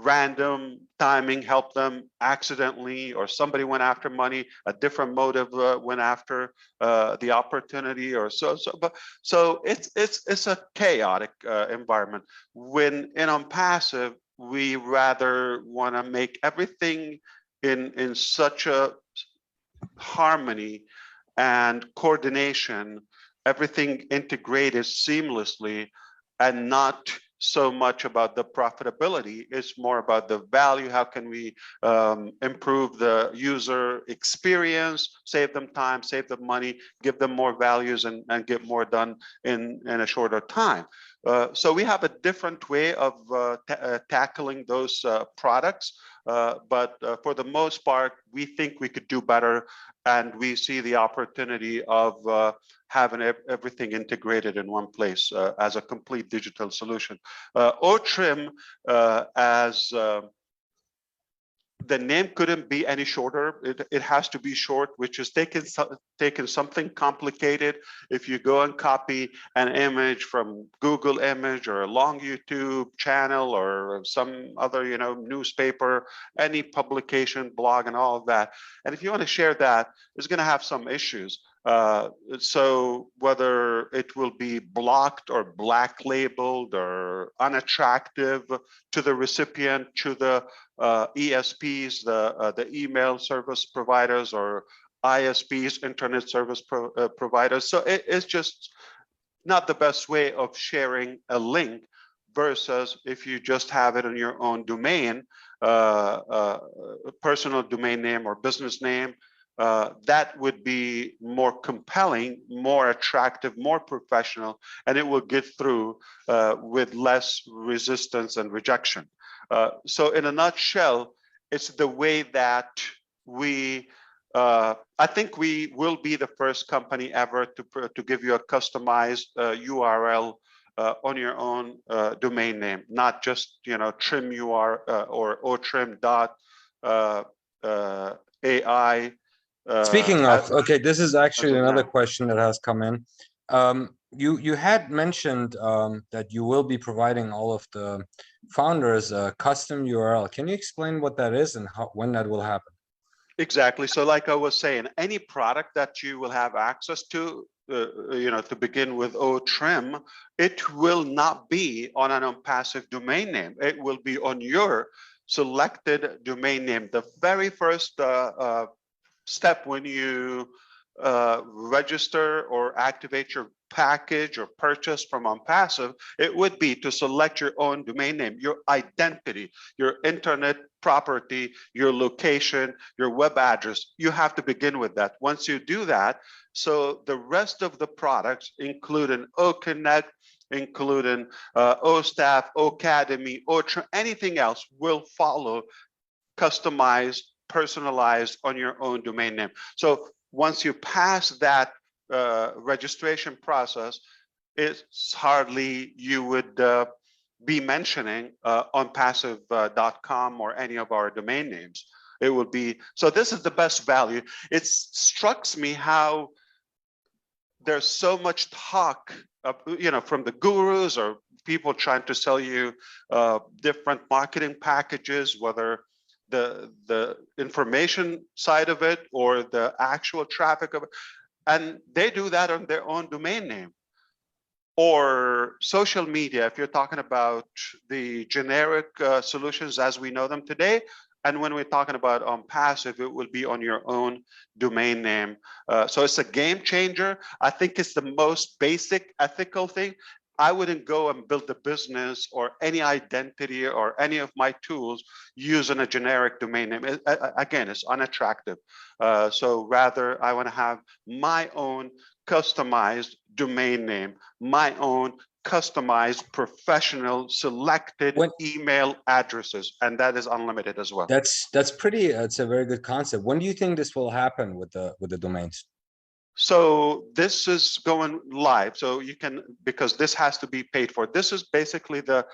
random timing helped them accidentally, or somebody went after money, a different motive went after the opportunity, or so it's a chaotic environment. When in Onpassive, we rather want to make everything in such a harmony and coordination, everything integrated seamlessly, and not so much about the profitability. It's more about the value. How can we improve the user experience, save them time, save them money, give them more values, and get more done in a shorter time. So we have a different way of tackling those products. But for the most part, we think we could do better, and we see the opportunity of having everything integrated in one place as a complete digital solution. O-Trim, as the name couldn't be any shorter. It has to be short, which is taking something complicated. If you go and copy an image from Google Image or a long YouTube channel or some other, newspaper, any publication, blog, and all of that, and if you want to share that, it's going to have some issues. So whether it will be blocked or black labeled or unattractive to the recipient, to the ESPs, the email service providers, or ISPs, internet service providers. So it's just not the best way of sharing a link, versus if you just have it in your own domain, personal domain name or business name. That would be more compelling, more attractive, more professional, and it will get through with less resistance and rejection. So in a nutshell, it's the way that we, I think we will be the first company ever to give you a customized URL on your own domain name, not just, trim UR or otrim.ai. Speaking of, okay, this is actually another now. question that has come in. You had mentioned that you will be providing all of the founders a custom URL. Can you explain what that is and when that will happen? Exactly. So like I was saying, any product that you will have access to, to begin with O-Trim, it will not be on an Onpassive domain name. It will be on your selected domain name. The very first step when you register or activate your package or purchase from Onpassive, it would be to select your own domain name, your identity, your internet property, your location, your web address. You have to begin with that. Once you do that, so the rest of the products, including O-Connect, including O-Staff, O-Cademy, anything else will follow, customized, personalized on your own domain name. So once you pass that registration process, it's hardly you would be mentioning onpassive.com or any of our domain names. It will be, so this is the best value. It strikes me how there's so much talk of, from the gurus or people trying to sell you different marketing packages, whether the information side of it or the actual traffic of it, and they do that on their own domain name. Or social media, if you're talking about the generic solutions as we know them today, and when we're talking about Onpassive, it will be on your own domain name. So it's a game changer. I think it's the most basic ethical thing. I wouldn't go and build a business or any identity or any of my tools using a generic domain name. Again, it's unattractive. So rather, I want to have my own customized domain name, my own customized professional selected email addresses, and that is unlimited as well. That's pretty. It's a very good concept. When do you think this will happen with the domains? So this is going live. So you can, because this has to be paid for. This is basically the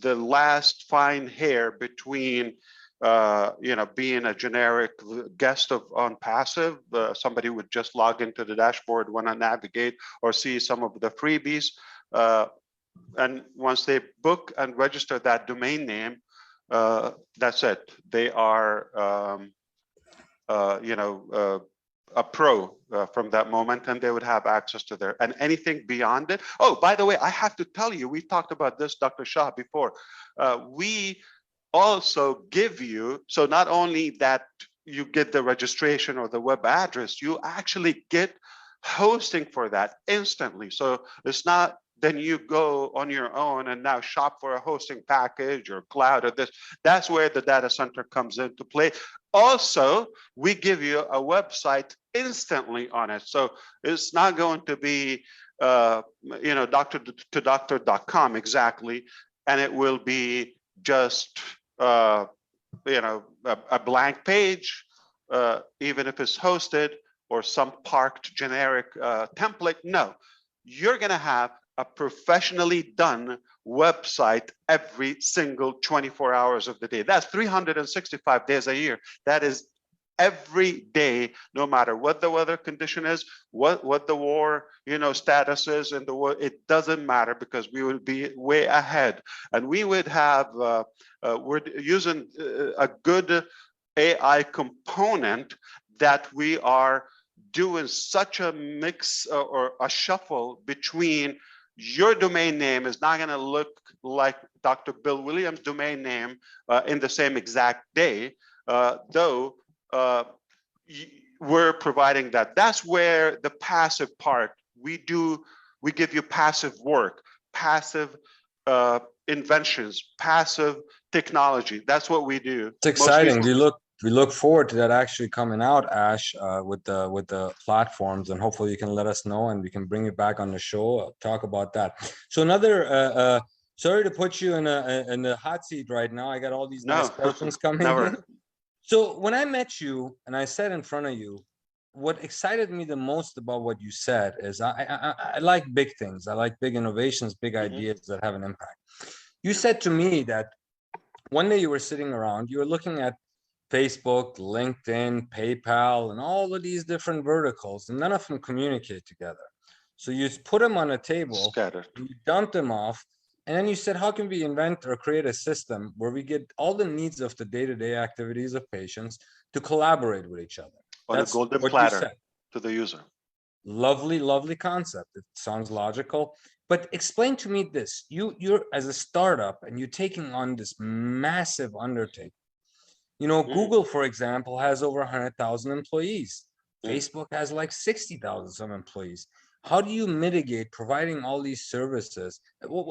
last fine hair between being a generic guest of Onpassive. Somebody would just log into the dashboard, want to navigate or see some of the freebies. and once they book and register that domain name, that's it. They are, a pro from that moment, and they would have access to their, and anything beyond it. Oh, by the way, I have to tell you, we talked about this, Dr. Shah, before. We also give you, so not only that you get the registration or the web address, you actually get hosting for that instantly. So it's not then you go on your own and now shop for a hosting package or cloud or this. That's where the data center comes into play. Also, we give you a website instantly on it. So it's not going to be, doctor to doctor.com exactly. And it will be just, a blank page, even if it's hosted or some parked generic template. No, you're going to have a professionally done website every single 24 hours of the day. That's 365 days a year. That is every day, no matter what the weather condition is, what the war, status is in the world. It doesn't matter, because we will be way ahead, and we would have. We're using a good AI component that we are doing such a mix or a shuffle between. Your domain name is not going to look like Dr. Bill Williams' domain name in the same exact day, though we're providing that. That's where the passive part, we give you passive work, passive inventions, passive technology. That's what we do. It's exciting. We look forward to that actually coming out, Ash, with the platforms, and hopefully you can let us know and we can bring you back on the show, talk about that. So another, sorry to put you in the hot seat right now. I got all these nice questions coming in. So when I met you and I sat in front of you, what excited me the most about what you said is I like big things. I like big innovations, big ideas that have an impact. You said to me that one day you were sitting around, you were looking at Facebook, LinkedIn, PayPal, and all of these different verticals, and none of them communicate together. So you put them on a table, you dump them off, and then you said, how can we invent or create a system where we get all the needs of the day-to-day activities of patients to collaborate with each other? That's a golden platter to the user. Lovely, lovely concept. It sounds logical. But explain to me this. You're as a startup and you're taking on this massive undertaking. Google, for example, has over 100,000 employees. Facebook has like 60,000 some employees. How do you mitigate providing all these services?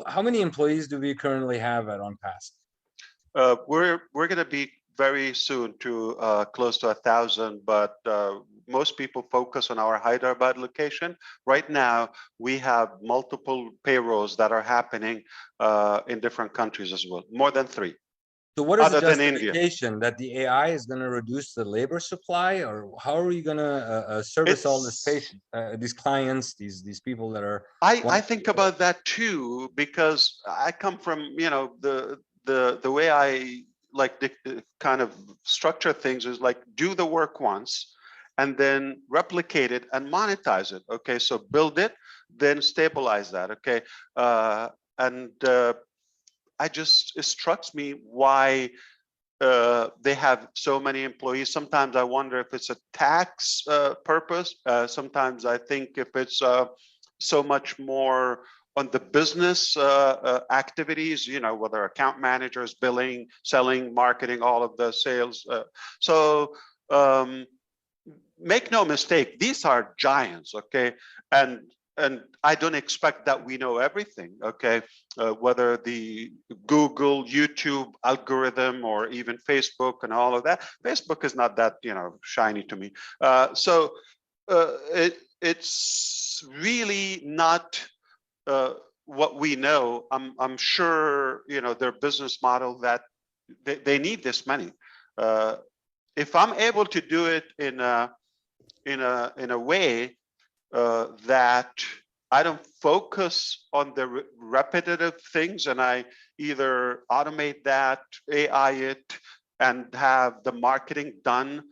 How many employees do we currently have at Onpassive? We're going to be very soon to close to 1,000, but most people focus on our Hyderabad location. Right now, we have multiple payrolls that are happening in different countries as well, more than 3. So what is the justification that the AI is going to reduce the labor supply, or how are you going to service all this patient, these clients, these people that are? I think about that too, because I come from the way I like to kind of structure things is like do the work once and then replicate it and monetize it. Okay, so build it, then stabilize that. Okay, it strikes me why they have so many employees. Sometimes I wonder if it's a tax purpose. Sometimes I think if it's so much more on the business activities, whether account managers, billing, selling, marketing, all of the sales. So make no mistake, these are giants, okay? And I don't expect that we know everything, okay? Whether the Google, YouTube algorithm, or even Facebook and all of that. Facebook is not that, shiny to me. So it's really not what we know. I'm sure, their business model that they need this money. If I'm able to do it in a way that I don't focus on the repetitive things, and I either automate that, AI it, and have the marketing done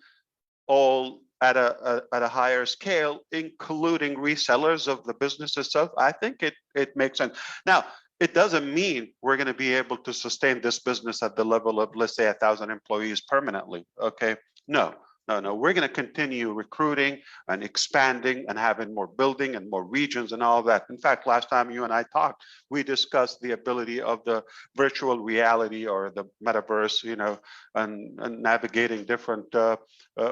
all at a higher scale, including resellers of the business itself, I think it makes sense. Now, it doesn't mean we're going to be able to sustain this business at the level of, let's say, 1,000 employees permanently. Okay, no. We're going to continue recruiting and expanding and having more building and more regions and all that. In fact, last time you and I talked, we discussed the ability of the virtual reality or the metaverse, and navigating different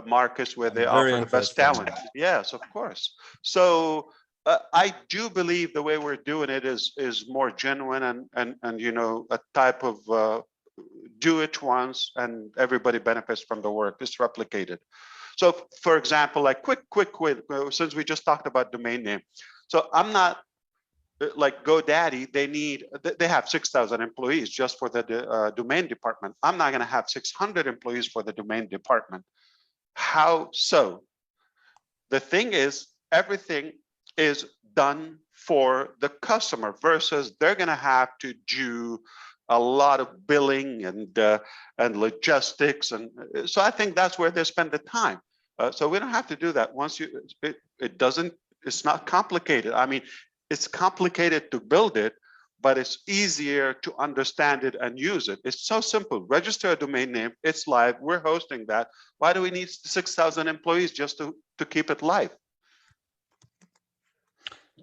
markets where they Very offer the best interesting. talent. Yes, of course. So I do believe the way we're doing it is more genuine and a type of do it once and everybody benefits from the work. It's replicated. So for example, like quick, since we just talked about domain name. So I'm not like GoDaddy, they have 6,000 employees just for the domain department. I'm not going to have 600 employees for the domain department. How so? The thing is, everything is done for the customer versus they're going to have to do a lot of billing and logistics, and so I think that's where they spend the time. So we don't have to do that. Once it's not complicated. I mean, it's complicated to build it, but it's easier to understand it and use it. It's so simple. Register a domain name. It's live. We're hosting that. Why do we need 6,000 employees just to keep it live?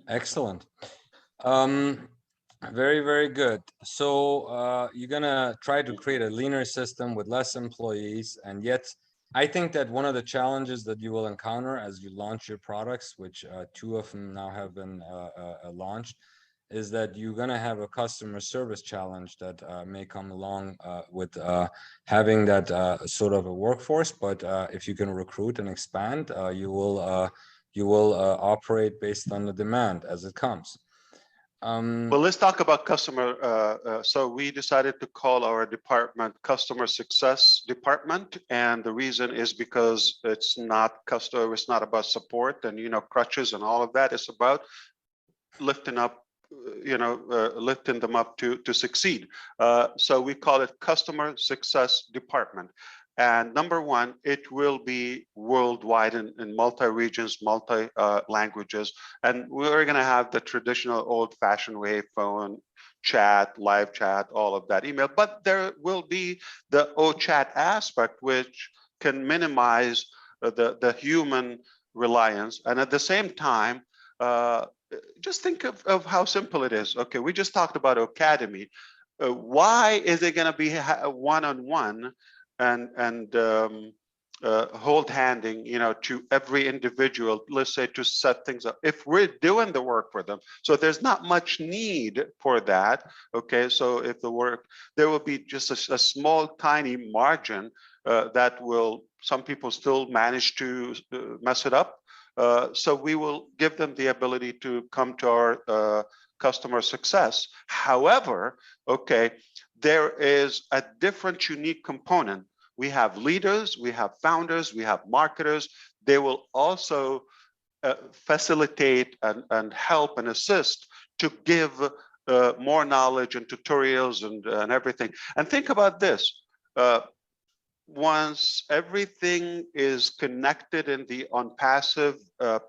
Excellent. Very, very good. So you're gonna try to create a leaner system with less employees, and yet I think that one of the challenges that you will encounter as you launch your products, which 2 of them now have been launched, is that you're gonna have a customer service challenge that may come along with having that sort of a workforce. But if you can recruit and expand, you will operate based on the demand as it comes. Well, let's talk about customer. So we decided to call our department Customer Success Department, and the reason is because it's not about support and crutches and all of that. It's about lifting up, lifting them up to succeed. So we call it Customer Success Department. And number one, it will be worldwide in multi-regions, multi-languages. And we're going to have the traditional old-fashioned way, phone, chat, live chat, all of that, email. But there will be the O-Chat aspect, which can minimize the human reliance. And at the same time, just think of how simple it is. Okay, we just talked about O-Cademy. Why is it going to be one-on-one? And hold handing, to every individual, let's say, to set things up if we're doing the work for them. So there's not much need for that. Okay, so if there will be just a small, tiny margin that will, some people still manage to mess it up. So we will give them the ability to come to our customer success. However, okay, there is a different unique component. We have leaders, we have founders, we have marketers. They will also facilitate and help and assist to give more knowledge and tutorials and everything. And think about this. Once everything is connected in the Onpassive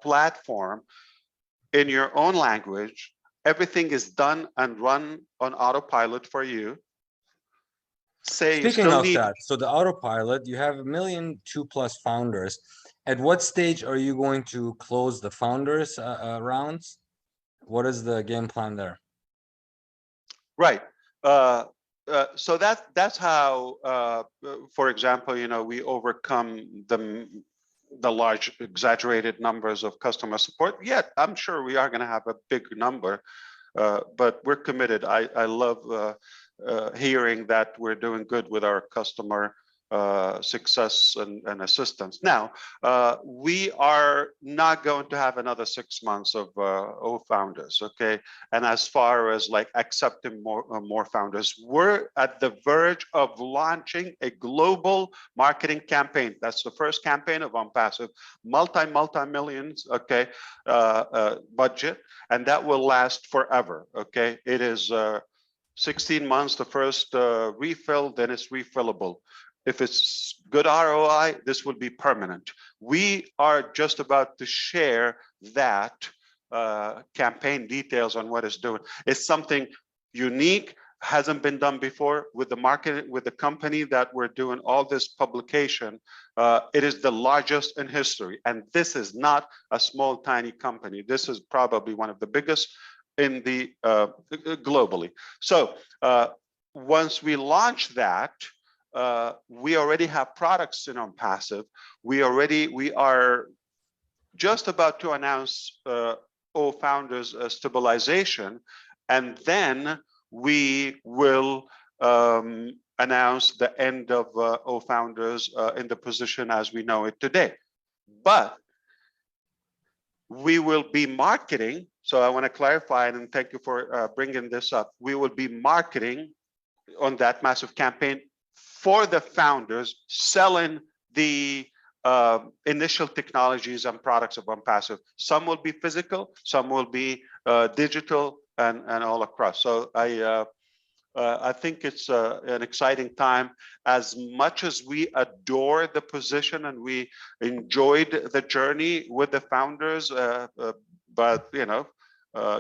platform in your own language, everything is done and run on autopilot for you. Speaking of that, so the autopilot, you have 1.2 million plus founders. At what stage are you going to close the founders rounds? What is the game plan there? Right. So that's how, for example, we overcome the large exaggerated numbers of customer support. Yet I'm sure we are going to have a big number, but we're committed. I love hearing that we're doing good with our customer success and assistance. Now, we are not going to have another 6 months of O-Founders, okay? And as far as like accepting more founders, we're at the verge of launching a global marketing campaign. That's the first campaign of Onpassive, multi-millions, okay, budget, and that will last forever, okay? It is 16 months, the first refill, then it's refillable. If it's good ROI, this will be permanent. We are just about to share that campaign details on what it's doing. It's something, unique, hasn't been done before with the market, with the company that we're doing all this publication. It is the largest in history. And this is not a small, tiny company. This is probably one of the biggest in the globally. So once we launch that, we already have products in Onpassive. We are just about to announce O-Founders stabilization, and then we will announce the end of O-Founders in the position as we know it today. But we will be marketing, so I want to clarify, and thank you for bringing this up. We will be marketing on that massive campaign for the founders, selling the initial technologies and products of Onpassive. Some will be physical, some will be digital, and all across. So I think it's an exciting time. As much as we adore the position and we enjoyed the journey with the founders, but you know,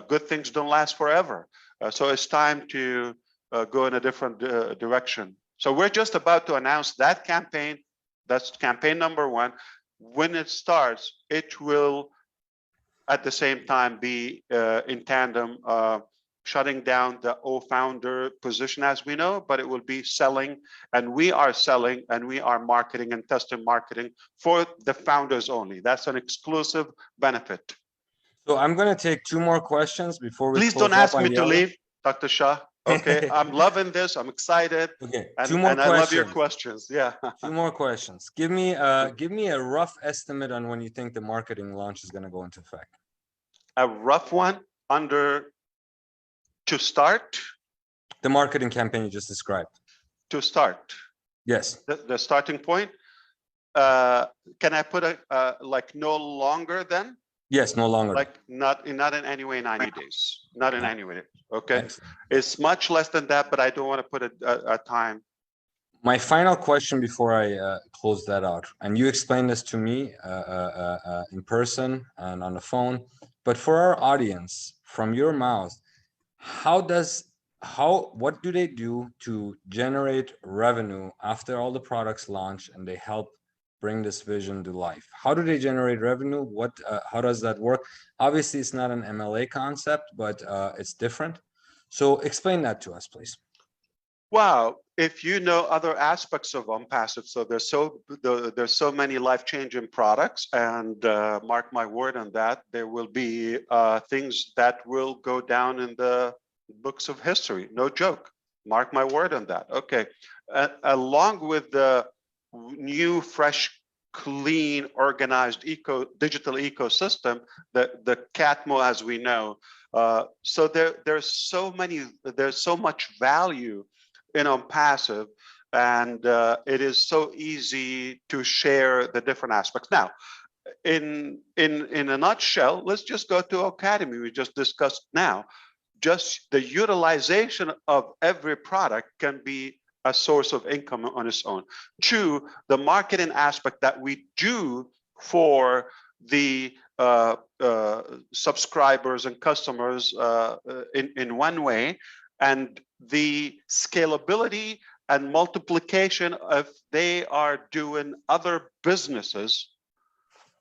good things don't last forever. So it's time to go in a different direction. So we're just about to announce that campaign. That's campaign number one. When it starts, it will at the same time be in tandem shutting down the O-Founder position as we know, but it will be selling, and we are selling, and we are marketing and testing marketing for the founders only. That's an exclusive benefit. So I'm going to take 2 more questions before we Please close don't up ask on me the to other. leave, Dr. Shah. Okay, I'm loving this. I'm excited. Okay, and, 2 more and questions. I love your questions. Yeah. 2 more questions. Give me a rough estimate on when you think the marketing launch is going to go into effect. A rough one to start. The marketing campaign you just described. To start. Yes. The starting point. Can I put a like no longer than? Yes, no longer. Like not in any way 90 days. Not in any way. Okay. Excellent. It's much less than that, but I don't want to put a time. My final question before I close that out, and you explained this to me in person and on the phone, but for our audience, from your mouth, what do they do to generate revenue after all the products launch and they help bring this vision to life? How do they generate revenue? How does that work? Obviously, it's not an MLA concept, but it's different. So explain that to us, please. Wow, if you know other aspects of Onpassive, so there's so many life-changing products, and mark my word on that, there will be things that will go down in the books of history. No joke. Mark my word on that. Okay. Along with the new, fresh, clean, organized digital ecosystem, the CATMO as we know. So there's so much value in Onpassive, and it is so easy to share the different aspects. Now, in a nutshell, let's just go to O-Cademy. We just discussed now. Just the utilization of every product can be a source of income on its own. 2, the marketing aspect that we do for the subscribers and customers in one way, and the scalability and multiplication if they are doing other businesses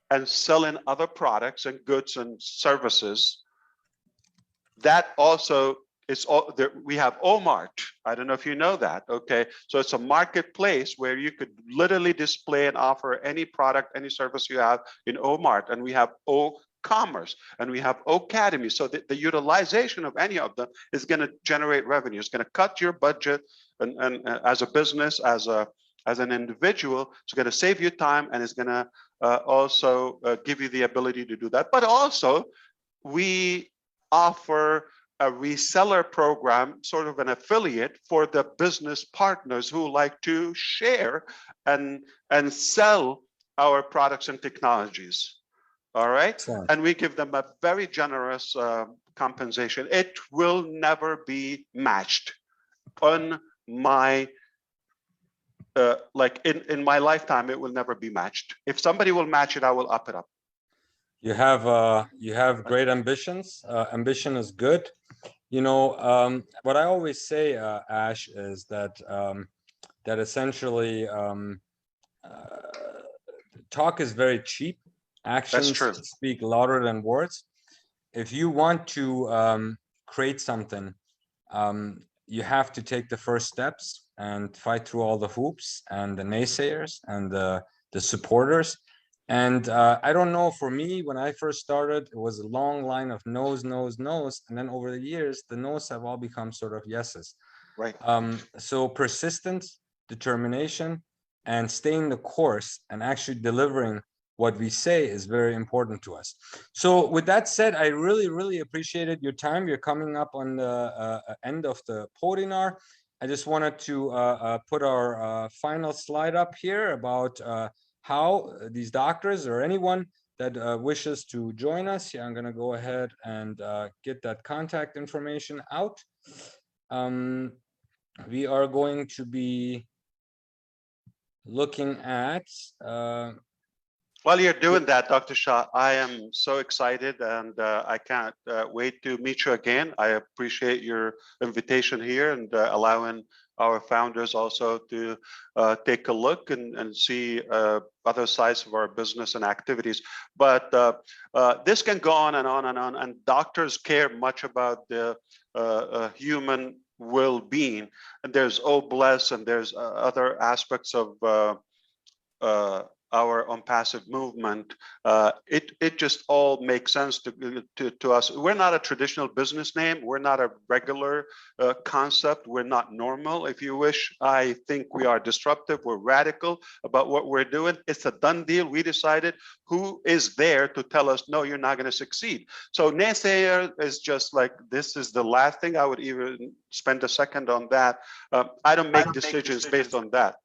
and selling other products and goods and services. That also is all there. We have O-Mart. I don't know if you know that. Okay, so it's a marketplace where you could literally display and offer any product, any service you have in O-Mart, and we have O-Commerce, and we have O-Cademy. So the utilization of any of them is going to generate revenue. It's going to cut your budget, and as a business, as an individual, it's going to save you time, and it's going to also give you the ability to do that. But also, we offer a reseller program, sort of an affiliate for the business partners who like to share and sell our products and technologies. All right. Excellent. And we give them a very generous compensation. It will never be matched on my like in my lifetime. It will never be matched. If somebody will match it, I will up it up. You have great ambitions. Ambition is good. what I always say, Ash, is that that essentially talk is very cheap. That's Actions true. speak louder than words. If you want to create something, you have to take the first steps and fight through all the hoops and the naysayers and the supporters. And I don't know, for me, when I first started, it was a long line of no's, no's, no's. And then over the years, the no's have all become sort of yeses. Right. So persistence, determination, and staying the course and actually delivering what we say is very important to us. So with that said, I really, really appreciated your time. You're coming up on the end of the Podinar. I just wanted to put our final slide up here about how these doctors or anyone that wishes to join us. Yeah, I'm going to go ahead and get that contact information out. We are going to be looking at While you're doing that, Dr. Shah, I am so excited, and I can't wait to meet you again. I appreciate your invitation here and allowing our founders also to take a look and see other sides of our business and activities. But this can go on and on and on, and doctors care much about the human well-being. And there's O-Bless, and there's other aspects of our Onpassive movement. It just all makes sense to us. We're not a traditional business name. We're not a regular concept. We're not normal, if you wish. I think we are disruptive. We're radical about what we're doing. It's a done deal. We decided. Who is there to tell us, no, you're not going to succeed? So naysayer is just like, this is the last thing I would even spend a second on that. I don't make decisions based on that.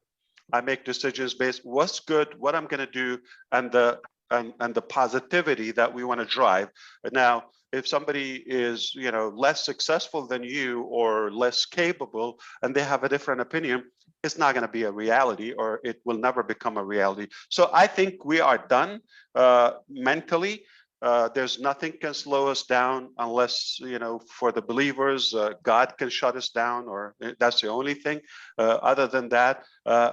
I make decisions based what's good, what I'm going to do, and the positivity that we want to drive. Now, if somebody is less successful than you or less capable, and they have a different opinion, it's not going to be a reality, or it will never become a reality. So I think we are done mentally. There's nothing can slow us down unless, for the believers, God can shut us down, or that's the only thing. Other than that,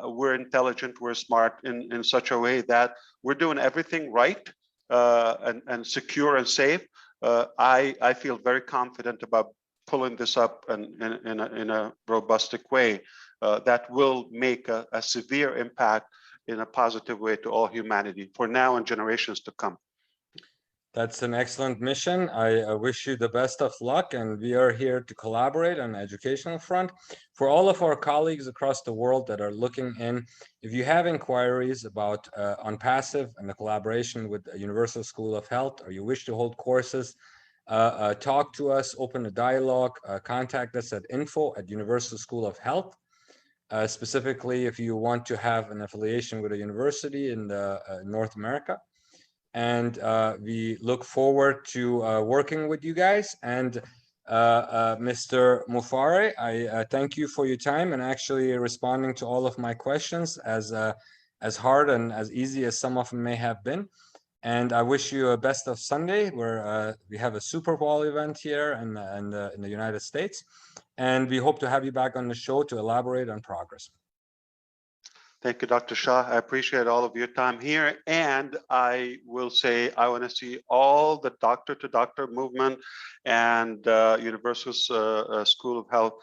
we're intelligent, we're smart in such a way that we're doing everything right and secure and safe. I feel very confident about pulling this up in a robustic way that will make a severe impact in a positive way to all humanity for now and generations to come. That's an excellent mission. I wish you the best of luck, and we are here to collaborate on the educational front. For all of our colleagues across the world that are looking in, if you have inquiries about Onpassive and the collaboration with the Universal School of Health, or you wish to hold courses, talk to us, open a dialogue, contact us at info@Universal School of Health. Specifically, if you want to have an affiliation with a university in North America. And we look forward to working with you guys. And Mr. Mufare, I thank you for your time and actually responding to all of my questions as hard and as easy as some of them may have been. And I wish you a best of Sunday, where we have a Super Bowl event here in the United States. And we hope to have you back on the show to elaborate on progress. Thank you, Dr. Shah. I appreciate all of your time here. And I will say, I want to see all the doctor-to-doctor movement and Universal School of Health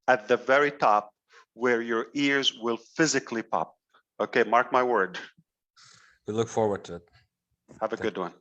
at the very top, where your ears will physically pop. Okay, mark my word. We look forward to it. Have a good one.